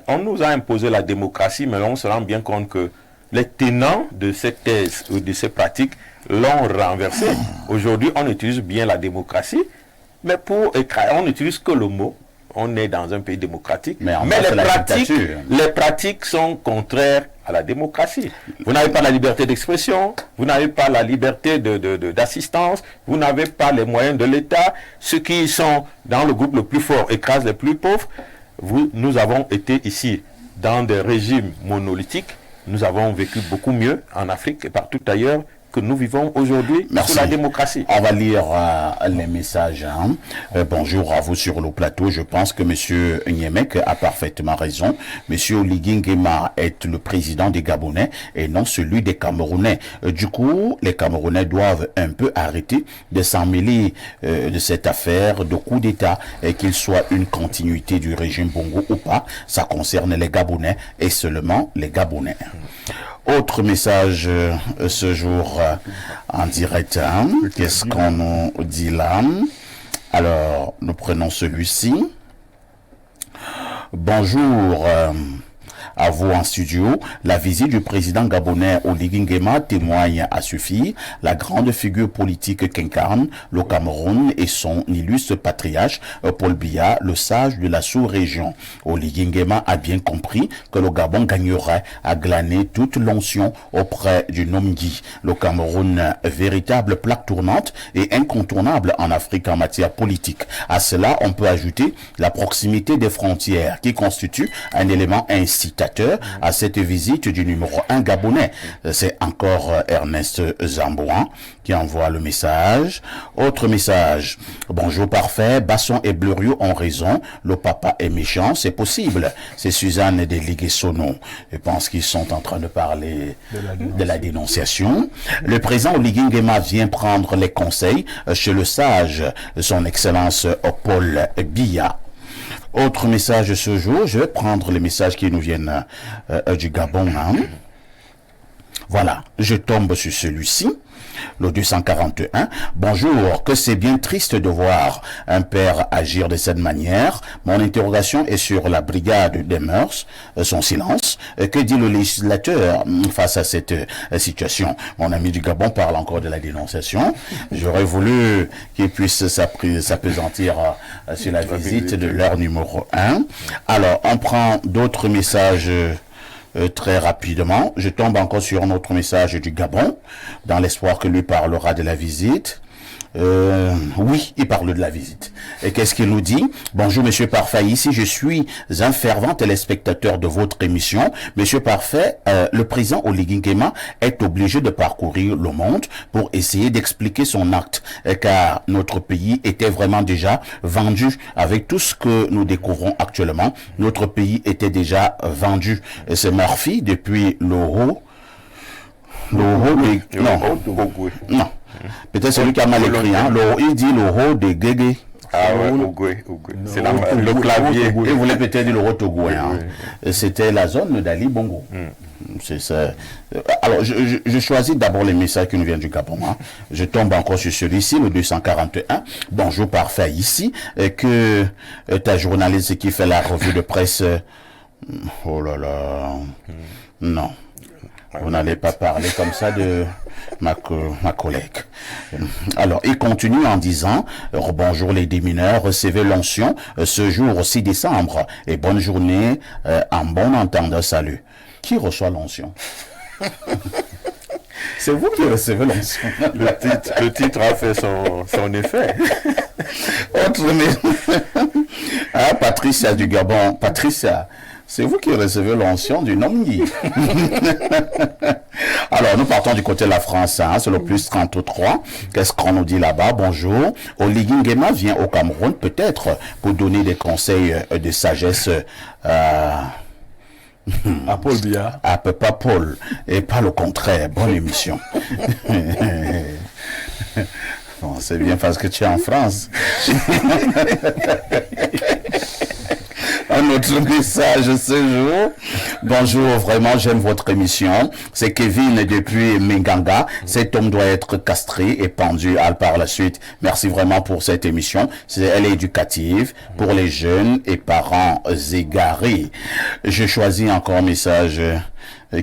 On nous a imposé la démocratie, mais on se rend bien compte que les tenants de cette thèse ou de ces pratiques l'ont renversée. Aujourd'hui, on utilise bien la démocratie, mais on n'utilise que le mot. On est dans un pays démocratique, mais les pratiques sont contraires à la démocratie. Vous n'avez pas la liberté d'expression, vous n'avez pas la liberté d'assistance, vous n'avez pas les moyens de l'État. Ceux qui sont dans le groupe le plus fort écrasent les plus pauvres. Nous avons été ici dans des régimes monolithiques. Nous avons vécu beaucoup mieux en Afrique et partout ailleurs que nous vivons aujourd'hui sous la démocratie. On va lire les messages. Bonjour à vous sur le plateau. Je pense que M. Nyemek a parfaitement raison. M. Oligui Nguema est le président des Gabonais et non celui des Camerounais. Du coup, les Camerounais doivent un peu arrêter de s'en mêler de cette affaire de coup d'État, et qu'il soit une continuité du régime Bongo ou pas. Ça concerne les Gabonais et seulement les Gabonais. Autre message ce jour en direct. Qu'est-ce qu'on nous dit là? Alors, nous prenons celui-ci. Bonjour à vous en studio. La visite du président gabonais Oligui Nguema témoigne à suffire la grande figure politique qu'incarne le Cameroun et son illustre patriarche Paul Biya, le sage de la sous-région. Oligui Nguema a bien compris que le Gabon gagnerait à glaner toute l'onction auprès du Nomgui. Le Cameroun, véritable plaque tournante et incontournable en Afrique en matière politique. À cela, on peut ajouter la proximité des frontières qui constitue un élément incitateur à cette visite du numéro 1 gabonais. C'est encore Ernest Zambouan qui envoie le message. Autre message. Bonjour parfait, Basson et Bleriot ont raison, le papa est méchant, c'est possible. C'est Suzanne Deligui-Sono. Je pense qu'ils sont en train de parler de la dénonciation. Le président Oligui Nguema vient prendre les conseils chez le sage, son excellence Paul Biya. Autre message ce jour, je vais prendre les messages qui nous viennent du Gabon. Voilà, je tombe sur celui-ci. Le 241. Bonjour, que c'est bien triste de voir un père agir de cette manière. Mon interrogation est sur la brigade des mœurs, son silence. Que dit le législateur face à cette situation? Mon ami du Gabon parle encore de la dénonciation. J'aurais voulu qu'il puisse s'appesantir sur la visite de leur numéro 1. Alors, on prend d'autres messages très rapidement. Je tombe encore sur un autre message du Gabon, dans l'espoir que lui parlera de la visite. Oui, il parle de la visite. Et qu'est-ce qu'il nous dit? Bonjour Monsieur Parfait, ici je suis un fervent téléspectateur de votre émission. Monsieur Parfait, le président Oligui Nguema est obligé de parcourir le monde pour essayer d'expliquer son acte, car notre pays était vraiment déjà vendu. Avec tout ce que nous découvrons actuellement, notre pays était déjà vendu. C'est Murphy depuis non. Peut-être celui qui a mal écrit, il dit l'euro de Guégué. Ah ouais, Ogooué. C'est le clavier. Et vous voulez peut-être dire le Rotogoué. Hein. C'était la zone d'Ali Bongo. C'est ça. Alors, je choisis d'abord les messages qui nous viennent du Gabon. Hein. Je tombe encore sur celui-ci, le 241. Bonjour, parfait ici. Que ta journaliste qui fait la revue de presse... oh là là. Non. Vous n'allez pas parler comme ça de ma collègue. Alors, il continue en disant « Bonjour les démineurs, recevez l'onction ce jour 6 décembre et bonne journée en bon entendeur, salut. » Qui reçoit l'onction? C'est vous qui recevez l'onction. Le titre a fait son effet. Ah, Patricia du Gabon. Patricia, c'est vous qui recevez l'onction du Nomni. Alors, nous partons du côté de la France, hein, c'est le plus 33. Qu'est-ce qu'on nous dit là-bas? Bonjour. Oligui Nguema vient au Cameroun, peut-être, pour donner des conseils de sagesse à Paul Biya. À Papa Paul, et pas le contraire. Bonne émission. Bon, c'est bien parce que tu es en France. Un autre message ce jour. Bonjour, vraiment j'aime votre émission. C'est Kevin depuis Menganga. Cet homme doit être castré et pendu par la suite. Merci vraiment pour cette émission. Elle est éducative pour les jeunes et parents égarés. Je choisis encore un message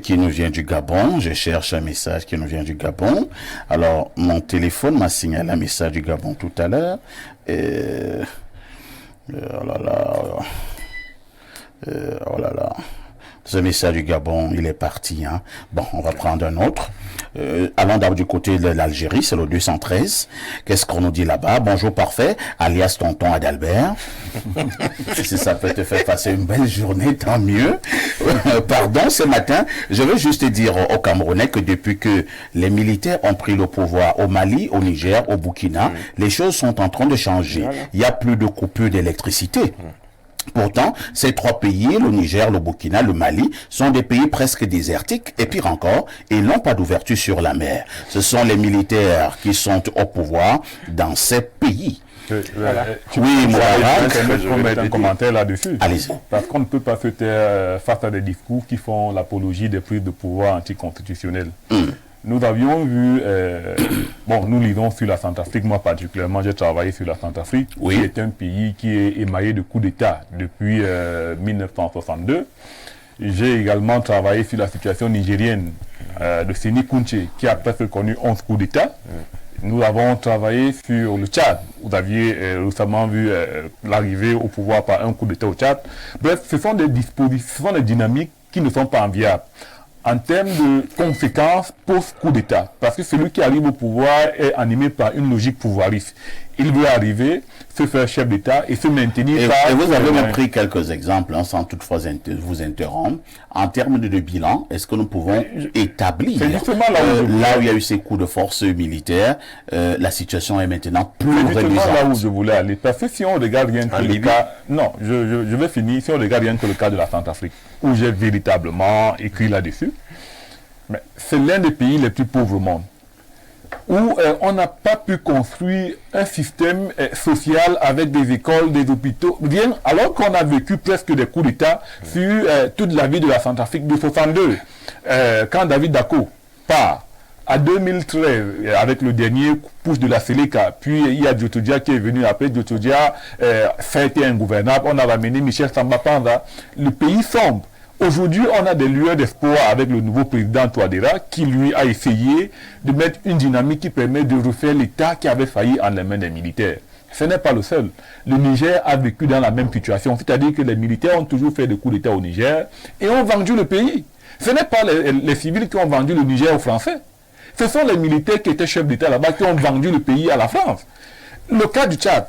qui nous vient du Gabon. Je cherche un message qui nous vient du Gabon. Alors, mon téléphone m'a signalé un message du Gabon tout à l'heure. Oh là là. Oh là là. Ce message du Gabon, il est parti. Hein. Bon, on va prendre un autre. Allons d'abord du côté de l'Algérie, c'est le 213. Qu'est-ce qu'on nous dit là-bas? Bonjour parfait, alias tonton Adalbert. Si ça peut te faire passer une belle journée, tant mieux. Pardon, ce matin, je veux juste dire aux Camerounais que depuis que les militaires ont pris le pouvoir au Mali, au Niger, au Burkina, les choses sont en train de changer. Il n'y a plus de coupure d'électricité. Pourtant, ces trois pays, le Niger, le Burkina, le Mali, sont des pays presque désertiques et pire encore, ils n'ont pas d'ouverture sur la mer. Ce sont les militaires qui sont au pouvoir dans ces pays. Voilà. Oui, moi, je vais mettre un commentaire là-dessus. Allez-y. Parce qu'on ne peut pas se taire face à des discours qui font l'apologie des prises de pouvoir anticonstitutionnelles. Nous avions vu, bon, nous lisons sur la Centrafrique, moi particulièrement, j'ai travaillé sur la Centrafrique, qui est un pays qui est émaillé de coups d'État depuis 1962. J'ai également travaillé sur la situation nigérienne de Séni Kountché, qui a presque connu 11 coups d'État. Nous avons travaillé sur le Tchad. Vous aviez récemment vu l'arrivée au pouvoir par un coup d'État au Tchad. Bref, ce sont des dispositifs, ce sont des dynamiques qui ne sont pas enviables en termes de conséquences post-coup d'État. Parce que celui qui arrive au pouvoir est animé par une logique pouvoiriste. Il veut arriver, se faire chef d'État et se maintenir par... Et vous avez même pris quelques exemples, hein, sans toutefois vous interrompre. En termes de bilan, est-ce que nous pouvons établir là où il y a eu ces coups de force militaires, la situation est maintenant plus reluisante? C'est justement là où je voulais aller. Parce que si on regarde rien que le cas... Non, je vais finir. Si on regarde rien que le cas de la Centrafrique, où j'ai véritablement écrit là-dessus, mais c'est l'un des pays les plus pauvres au monde, où on n'a pas pu construire un système social avec des écoles, des hôpitaux, bien, alors qu'on a vécu presque des coups d'État sur toute la vie de la Centrafrique de 62. Quand David Dacko part à 2013, avec le dernier push de la Séléka, puis il y a Djotodia qui est venu après. Djotodia, ça a été ingouvernable, on a ramené Michel Samba Panza, le pays sombre. Aujourd'hui, on a des lueurs d'espoir avec le nouveau président Touadéra qui, lui, a essayé de mettre une dynamique qui permet de refaire l'État qui avait failli en les mains des militaires. Ce n'est pas le seul. Le Niger a vécu dans la même situation, c'est-à-dire que les militaires ont toujours fait des coups d'État au Niger et ont vendu le pays. Ce n'est pas les civils qui ont vendu le Niger aux Français. Ce sont les militaires qui étaient chefs d'État là-bas qui ont vendu le pays à la France. Le cas du Tchad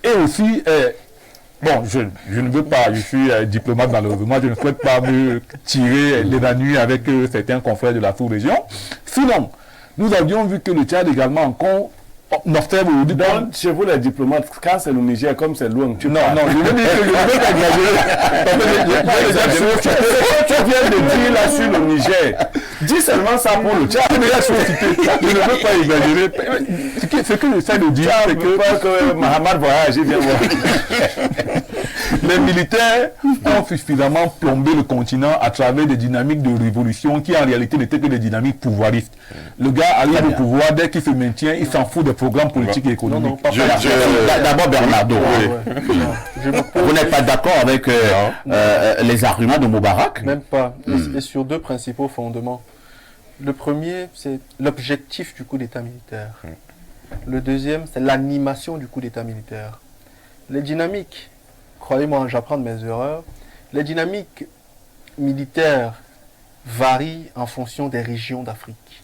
est aussi... bon, je ne veux pas, je suis diplomate malheureusement, je ne souhaite pas me tirer les nuits avec certains confrères de la sous-région. Sinon, nous avions vu que le Tchad également Northern aujourd'hui. Donc, chez vous, les diplomates, quand c'est le Niger, comme c'est loin, tu Non, parles. non, je veux dire que je ne veux pas exagérer. Tu viens de dire là sur le Niger. Dis seulement ça pour le Tchad. Je ne veux pas exagérer. Ce que j'essaie de dire, c'est que Mahamad voyage, il vient voir. les militaires ont suffisamment plombé le continent à travers des dynamiques de révolution qui en réalité n'étaient que des dynamiques pouvoiristes. Le gars arrive au pouvoir, dès qu'il se maintient, il s'en fout des programmes politiques et économiques. D'abord, Bernardo, vous n'êtes pas d'accord avec les arguments de Moubarak? Même pas. Et sur deux principaux fondements. Le premier, c'est l'objectif du coup d'État militaire. Le deuxième, c'est l'animation du coup d'État militaire. Les dynamiques, croyez-moi, j'apprends de mes erreurs, les dynamiques militaires varient en fonction des régions d'Afrique.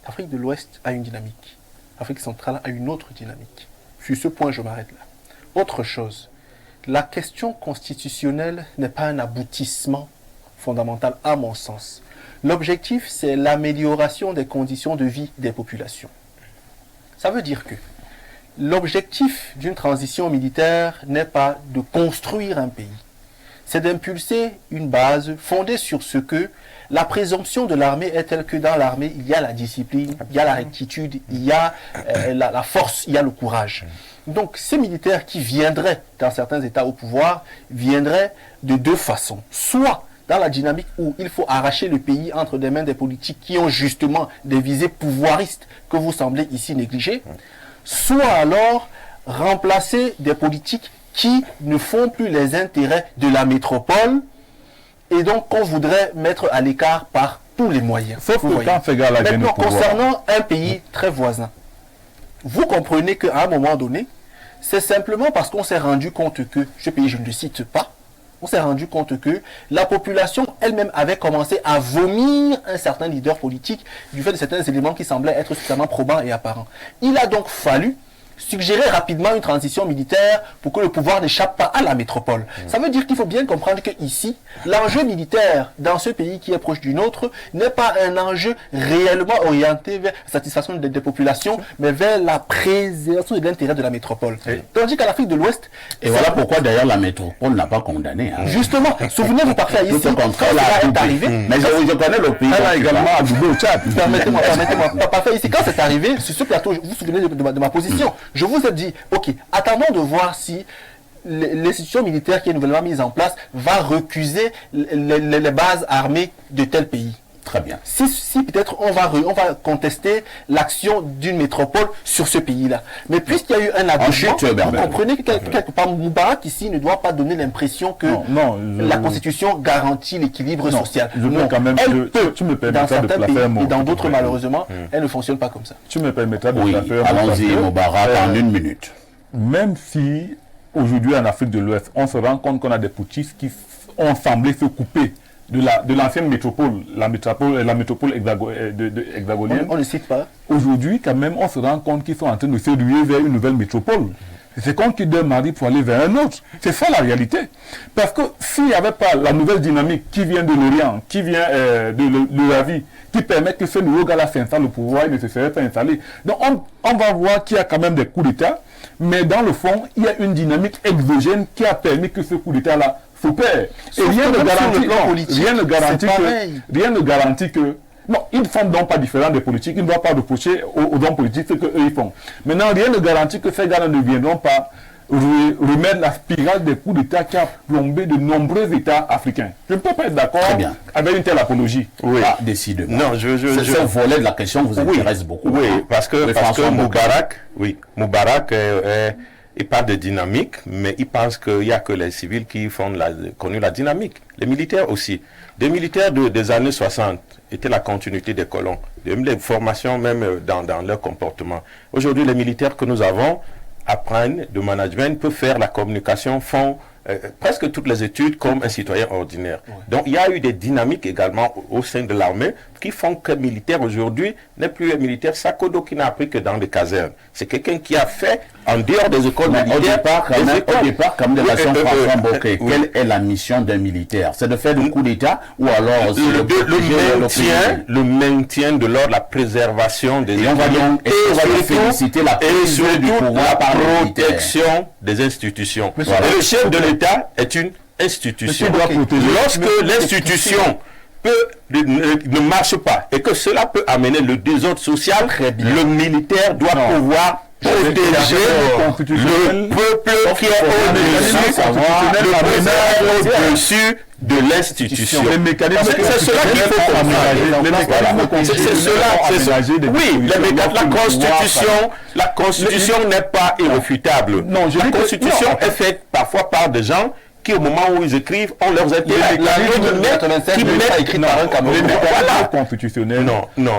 L'Afrique de l'Ouest a une dynamique. L'Afrique centrale a une autre dynamique. Sur ce point, je m'arrête là. Autre chose, la question constitutionnelle n'est pas un aboutissement fondamental à mon sens. L'objectif, c'est l'amélioration des conditions de vie des populations. Ça veut dire que l'objectif d'une transition militaire n'est pas de construire un pays. C'est d'impulser une base fondée sur ce que la présomption de l'armée est telle que dans l'armée, il y a la discipline, il y a la rectitude, il y a la force, il y a le courage. Donc ces militaires qui viendraient dans certains États au pouvoir viendraient de deux façons. Soit dans la dynamique où il faut arracher le pays entre des mains des politiques qui ont justement des visées pouvoiristes que vous semblez ici négliger, soit alors remplacer des politiques qui ne font plus les intérêts de la métropole et donc qu'on voudrait mettre à l'écart par tous les moyens. Sauf que quand Fegala vient au Maintenant, pouvoir, concernant un pays très voisin, vous comprenez qu'à un moment donné, c'est simplement parce qu'on s'est rendu compte que, ce pays je ne le cite pas, on s'est rendu compte que la population elle-même avait commencé à vomir un certain leader politique du fait de certains éléments qui semblaient être suffisamment probants et apparents. Il a donc fallu suggérer rapidement une transition militaire pour que le pouvoir n'échappe pas à la métropole. Ça veut dire qu'il faut bien comprendre qu'ici, l'enjeu militaire dans ce pays qui est proche du nôtre n'est pas un enjeu réellement orienté vers la satisfaction des populations, mais vers la préservation de l'intérêt de la métropole. Tandis qu'à l'Afrique de l'Ouest... Et voilà pourquoi d'ailleurs la métropole n'a pas condamné. Hein. Justement, souvenez-vous parfait ici, quand ça est arrivé... Mais je connais le pays. elle a également adoubé au Tchad. Permettez-moi, parfait ici, quand c'est arrivé, sur ce plateau, vous vous souvenez de ma position. Je vous ai dit, ok, attendons de voir si l'institution militaire qui est nouvellement mise en place va recuser les bases armées de tel pays. Très bien. Si peut-être on va contester l'action d'une métropole sur ce pays-là. Mais puisqu'il y a eu un adoubement, vous comprenez que quelque part Moubarak ici ne doit pas donner l'impression que la Constitution garantit l'équilibre social. Je veux quand même tu me permettras dans certains de pays faire et dans d'autres malheureusement, elle ne fonctionne pas comme ça. Tu me permettras de faire allons-y Moubarak en une minute. Même si aujourd'hui en Afrique de l'Ouest, on se rend compte qu'on a des putschistes qui ont semblé se couper de l'ancienne métropole, la métropole hexagonienne. On ne cite pas. Aujourd'hui, quand même, on se rend compte qu'ils sont en train de se ruer vers une nouvelle métropole. C'est qu'on quitte d'un mari pour aller vers un autre. C'est ça la réalité. Parce que s'il n'y avait pas la nouvelle dynamique qui vient de l'Orient, qui vient de la vie, qui permet que ce nouveau gars-là s'installe au pouvoir, il ne se serait pas installé. Donc on va voir qu'il y a quand même des coups d'État, mais dans le fond, il y a une dynamique exogène qui a permis que ce coup d'État-là s'opère. Et rien ne garantit que... Non, ils ne font donc pas différent des politiques, ils ne doivent pas reprocher aux hommes politiques ce qu'eux ils font. Maintenant, rien ne garantit que ces gars ne viendront pas remettre la spirale des coups d'État qui a plombé de nombreux États africains. Je ne peux pas être d'accord avec une telle apologie. Oui, décidément. Non, ce volet de la question vous intéresse beaucoup. Oui, parce que Moubarak, il parle de dynamique, mais il pense qu'il n'y a que les civils qui ont connu la dynamique. Les militaires aussi. Des militaires des années 60 étaient la continuité des colons. Les formations même dans leur comportement. Aujourd'hui, les militaires que nous avons apprennent de management, peuvent faire la communication, font presque toutes les études comme un citoyen ordinaire. Donc il y a eu des dynamiques également au sein de l'armée qui font qu'un militaire aujourd'hui n'est plus un militaire Sakodo qui n'a appris que dans des casernes. C'est quelqu'un qui a fait en dehors des écoles militaires. Au départ, quand même, de façon François Bocquet, quelle est la mission d'un militaire? C'est de faire le coup d'État ou alors le maintien de l'ordre, la préservation des équilibres et féliciter la protection des institutions. Et le chef de l'État est une institution. Lorsque l'institution ne marche pas et que cela peut amener le désordre social, le militaire doit pouvoir protéger le peuple qui est au-dessus de l'institution. C'est cela qu'il faut comprendre. C'est cela. Oui, la Constitution n'est pas irréfutable. La Constitution est faite parfois par des gens qui, au moment où ils écrivent, ont leurs intérêts. La loi de 1987 n'est pas écrite par un Camerounais. Voilà. Constitutionnel. Non.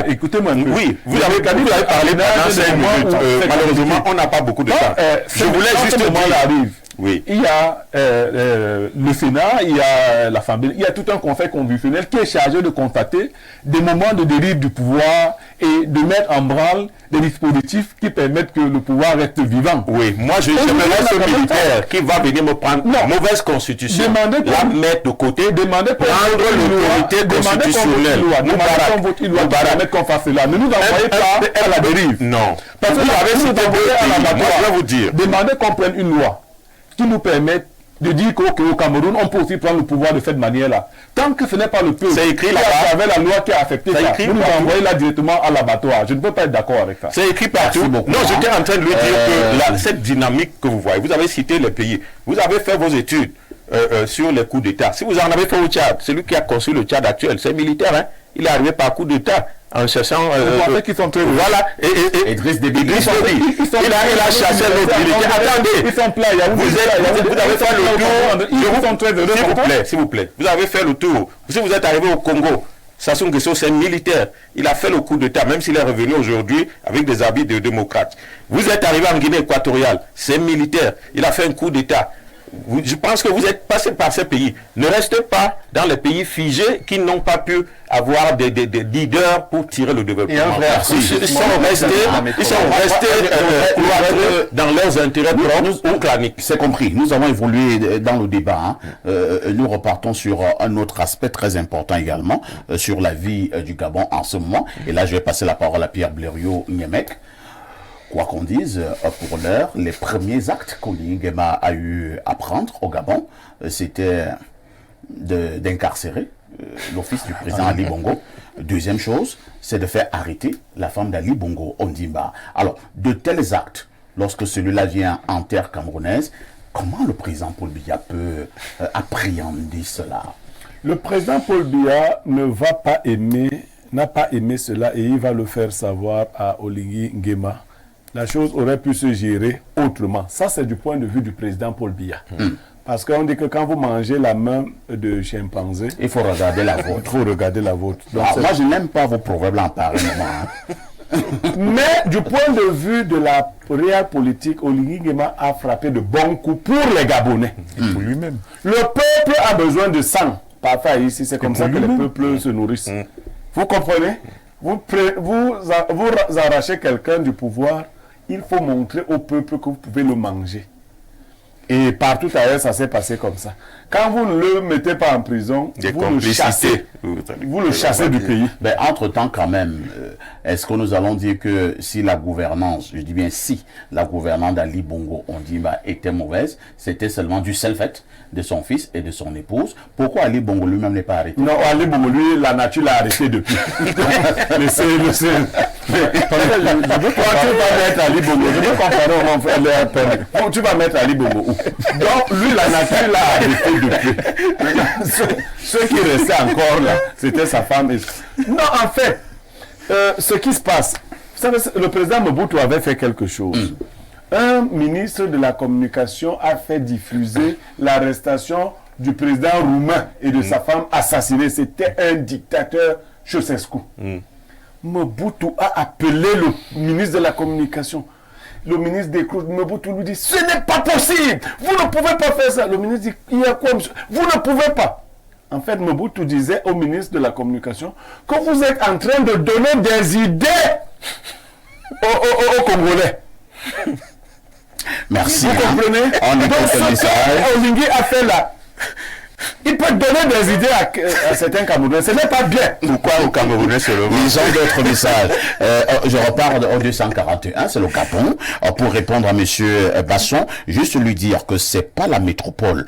Écoutez-moi un peu. Oui, vous avez parlé pendant 5 minutes. Malheureusement, on n'a pas beaucoup de temps. Je voulais juste dire. Oui. Il y a le Sénat, il y a l'Assemblée, il y a tout un conseil constitutionnel qui est chargé de constater des moments de dérive du pouvoir et de mettre en branle des dispositifs qui permettent que le pouvoir reste vivant. Oui, moi je j'aimerais ce militaire qui va venir me prendre une mauvaise constitution, la mettre de côté, prendre l'autorité constitutionnelle. Demandez qu'on fasse cela. Ne nous envoyez pas à la dérive. Non. Parce que vous avez cité je vais vous dire. Demandez qu'on prenne une loi qui nous permettent de dire qu'au Cameroun, on peut aussi prendre le pouvoir de cette manière-là. Tant que ce n'est pas le peuple c'est écrit qui a avec la loi qui a affecté ça, vous nous envoyez là directement à l'abattoir. Je ne peux pas être d'accord avec ça. C'est écrit partout. Non, j'étais en train de lui dire que cette dynamique que vous voyez, vous avez cité les pays, vous avez fait vos études sur les coups d'État. Si vous en avez fait au Tchad, celui qui a construit le Tchad actuel, c'est militaire, hein? Il est arrivé par coup d'État. En cherchant qui sont très voilà et Idriss Déby il a chassé l'autre militaire. Attendez, ils sont plats, vous avez fait le tour, ils sont très heureux, s'il vous plaît, vous avez fait le tour. Si vous êtes arrivé au Congo, Sassou Nguesso c'est un militaire, il a fait le coup d'État même s'il est revenu aujourd'hui avec des habits de démocrate. Vous êtes arrivé en Guinée équatoriale, c'est un militaire, il a fait un coup d'État. Je pense que vous êtes passé par ces pays. Ne restez pas dans les pays figés qui n'ont pas pu avoir des leaders pour tirer le développement. Ils sont restés dans leurs intérêts propres ou claniques. C'est compris. Nous avons évolué dans le débat. Nous repartons sur un autre aspect très important également, sur la vie du Gabon en ce moment. Et là, je vais passer la parole à Pierre Blériot-Niemek. Quoi qu'on dise, pour l'heure, les premiers actes qu'Oligui Nguema a eu à prendre au Gabon, c'était d'incarcérer l'office du président Ali Bongo. Deuxième chose, c'est de faire arrêter la femme d'Ali Bongo Ondimba. Alors, de tels actes, lorsque celui-là vient en terre camerounaise, comment le président Paul Biya peut appréhender cela? Le président Paul Biya n'a pas aimé cela et il va le faire savoir à Oligui Nguema. La chose aurait pu se gérer autrement. Ça, c'est du point de vue du président Paul Biya. Parce qu'on dit que quand vous mangez la main de chimpanzé, il faut regarder la vôtre. Il faut regarder la vôtre. Donc, moi, je n'aime pas vos proverbes en pareil moment. Mais du point de vue de la réelle politique, Oligui Nguema a frappé de bons coups pour les Gabonais. Et pour lui-même. Le peuple a besoin de sang. Parfois ici, c'est comme ça que les peuples se nourrissent. Vous comprenez? Vous arrachez quelqu'un du pouvoir, il faut montrer au peuple que vous pouvez le manger. Et partout ailleurs, ça s'est passé comme ça. Quand vous ne le mettez pas en prison, vous le chassez. Vous le chassez du pays. Mais entre-temps, quand même, est-ce que nous allons dire que si la gouvernance, je dis bien si, la gouvernance d'Ali Bongo Ondimba était mauvaise, c'était seulement du seul fait de son fils et de son épouse? Pourquoi Ali Bongo lui-même n'est pas arrêté? Non, Ali Bongo, lui, la nature l'a arrêté depuis. Je veux mettre Ali Bongo. Je veux comparer au mon frère. Tu vas mettre Ali Bongo où? Donc, lui, la nature l'a arrêté depuis. Ceux qui restaient encore là, c'était sa femme. Non, en fait, ce qui se passe, vous savez, le président Mobutu avait fait quelque chose. Un ministre de la communication a fait diffuser l'arrestation du président roumain et de sa femme assassinée. C'était un dictateur, Ceausescu. Mobutu a appelé le ministre de la communication. le ministre d'écoute, Mobutu lui dit, ce n'est pas possible, vous ne pouvez pas faire ça. Le ministre dit, il y a quoi, monsieur? Vous ne pouvez pas. En fait, Mobutu disait au ministre de la Communication que vous êtes en train de donner des idées aux Congolais. Merci. Vous comprenez? On écoute le message. Olingi a fait là. Il peut donner des idées à certains Camerounais. Ce n'est pas bien. Pourquoi aux Camerounais se le Ils ont d'autres messages. Je repars au 241, c'est le Gabon. Pour répondre à monsieur Basson, juste lui dire que c'est pas la métropole,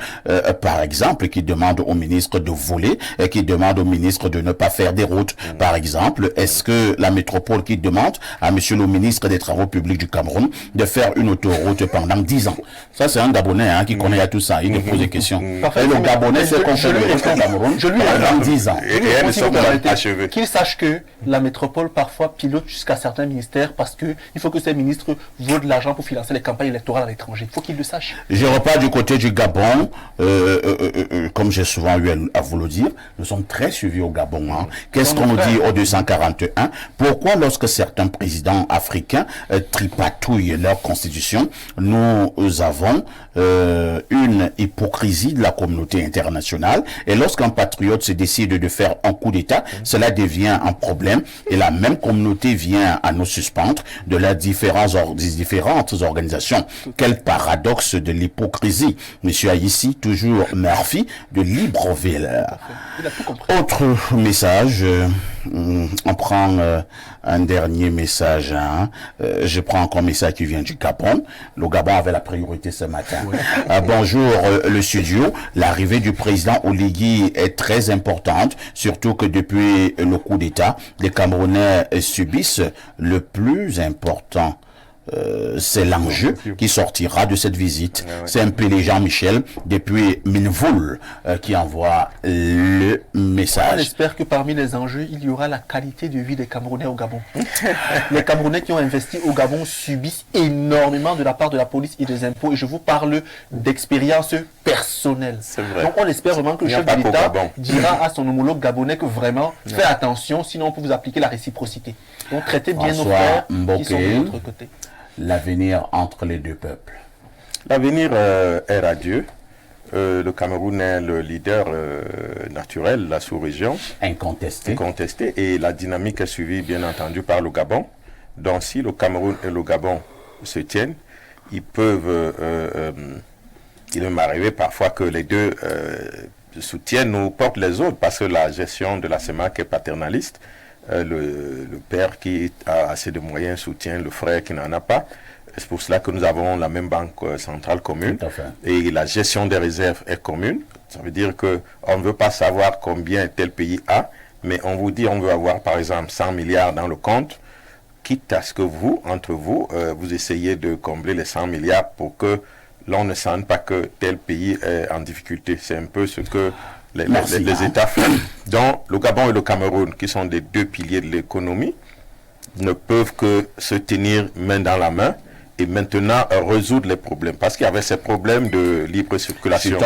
par exemple, qui demande au ministre de voler, qui demande au ministre de ne pas faire des routes. Par exemple, est-ce que la métropole qui demande à monsieur le ministre des Travaux publics du Cameroun de faire une autoroute pendant 10 ans? Ça, c'est un Gabonais qui connaît tout ça. Il nous pose des questions. Et le Gabonais, c'est qu'on fait le Cameroun pendant 10 ans. Qu'il sache que la métropole parfois pilote jusqu'à certains ministères parce qu'il faut que ces ministres voient de l'argent pour financer les campagnes électorales à l'étranger. Il faut qu'ils le sachent. Je repars du côté du Gabon. Comme j'ai souvent eu à vous le dire, nous sommes très suivis au Gabon. Qu'est-ce qu'on nous dit au 241? Pourquoi lorsque certains présidents africains tripatouillent leur constitution, nous avons une hypocrisie de la communauté internationale, et lorsqu'un patriote se décide de faire un coup d'État, cela devient un problème, et la même communauté vient à nous suspendre de las différentes organisations. Quel paradoxe de l'hypocrisie. Monsieur Aïssi, toujours Murphy de Libreville. Autre message, on prend un dernier message. Je prends encore un message qui vient du Gabon. Le Gabon avait la priorité ce matin. Bonjour le studio. L'arrivée du président Oligui est très importante, surtout que depuis le coup d'État, les Camerounais subissent le plus important. C'est l'enjeu qui sortira de cette visite. C'est un peu les Jean-Michel depuis Minvoul qui envoie le message. On espère que parmi les enjeux, il y aura la qualité de vie des Camerounais au Gabon. Les Camerounais qui ont investi au Gabon subissent énormément de la part de la police et des impôts. Et je vous parle d'expérience personnelle. Donc on espère vraiment que le chef de l'État dira à son homologue gabonais que vraiment, faites attention, sinon on peut vous appliquer la réciprocité. Donc traitez bien nos frères qui sont de notre côté. L'avenir entre les deux peuples. L'avenir est radieux. Le Cameroun est le leader naturel de la sous-région. Incontesté. Incontesté. Et la dynamique est suivie, bien entendu, par le Gabon. Donc, si le Cameroun et le Gabon se tiennent, ils peuvent... il peut m'arriver parfois que les deux soutiennent ou portent les autres, parce que la gestion de la CEMAC est paternaliste. Le père qui a assez de moyens soutient le frère qui n'en a pas. C'est pour cela que nous avons la même banque centrale commune. Et la gestion des réserves est commune. Ça veut dire qu'on ne veut pas savoir combien tel pays a, mais on vous dit on veut avoir par exemple 100 milliards dans le compte, quitte à ce que vous, entre vous, vous essayez de combler les 100 milliards pour que l'on ne sente pas que tel pays est en difficulté. C'est un peu ce que les États font. Donc, le Gabon et le Cameroun, qui sont des deux piliers de l'économie, ne peuvent que se tenir main dans la main et maintenant résoudre les problèmes. Parce qu'il y avait ces problèmes de libre circulation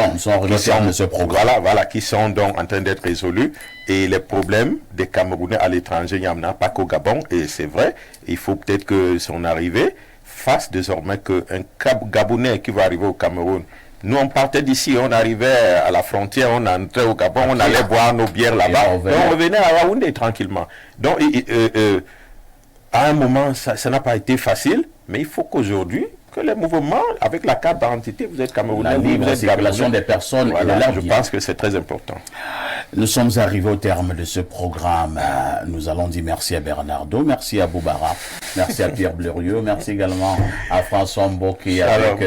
qui sont donc en train d'être résolus. Et les problèmes des Camerounais à l'étranger, il n'y en a pas qu'au Gabon. Et c'est vrai, il faut peut-être que son arrivée fasse désormais qu'un Gabonais qui va arriver au Cameroun. Nous, on partait d'ici, on arrivait à la frontière, on entrait au Gabon, on allait boire nos bières là-bas, et on revenait à Yaoundé tranquillement. Donc, à un moment, ça n'a pas été facile, mais il faut qu'aujourd'hui, que les mouvements, avec la carte d'identité, vous êtes Camerounais, la libre circulation des personnes, voilà, et de je pense que c'est très important. Nous sommes arrivés au terme de ce programme. Nous allons dire merci à Bernardo, merci à Boubara, merci à Pierre Bleriot, merci également à François Mboki avec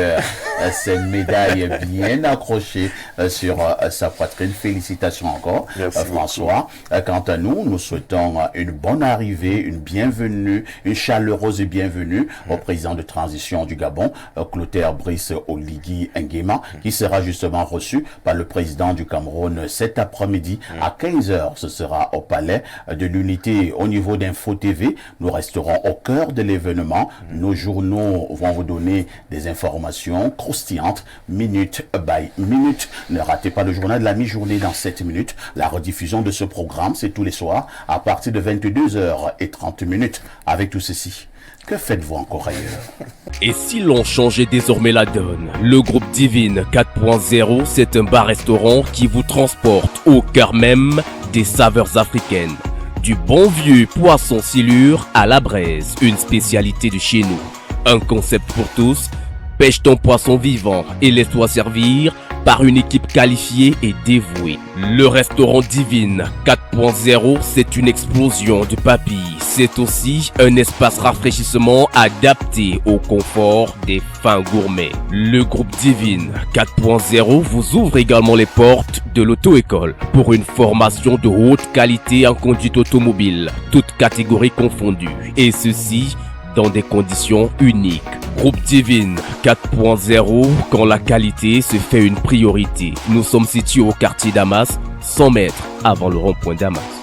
ses médailles bien accrochées sur sa poitrine. Félicitations encore, François. Quant à nous, nous souhaitons une bonne arrivée, une bienvenue, une chaleureuse bienvenue au président de transition du Gabon, Clotaire Brice Oligui Nguema, qui sera justement reçu par le président du Cameroun cet après-midi. À 15h, ce sera au palais de l'unité au niveau d'Info TV. Nous resterons au cœur de l'événement. Nos journaux vont vous donner des informations croustillantes, minute by minute. Ne ratez pas le journal de la mi-journée dans 7 minutes. La rediffusion de ce programme, c'est tous les soirs à partir de 22h30. Avec tout ceci, Que faites-vous encore ailleurs? Et si l'on changeait désormais la donne? Le groupe Divine 4.0, c'est un bar-restaurant qui vous transporte au cœur même des saveurs africaines. Du bon vieux poisson silure à la braise, une spécialité de chez nous. Un concept pour tous, pêche ton poisson vivant et laisse-toi servir par une équipe qualifiée et dévouée. Le restaurant Divine 4.0, c'est une explosion de papilles. C'est aussi un espace rafraîchissement adapté au confort des fins gourmets. Le groupe Divine 4.0 vous ouvre également les portes de l'auto-école pour une formation de haute qualité en conduite automobile, toutes catégories confondues. Et ceci dans des conditions uniques. Groupe Divine 4.0, quand la qualité se fait une priorité. Nous sommes situés au quartier Damas, 100 mètres avant le rond-point Damas.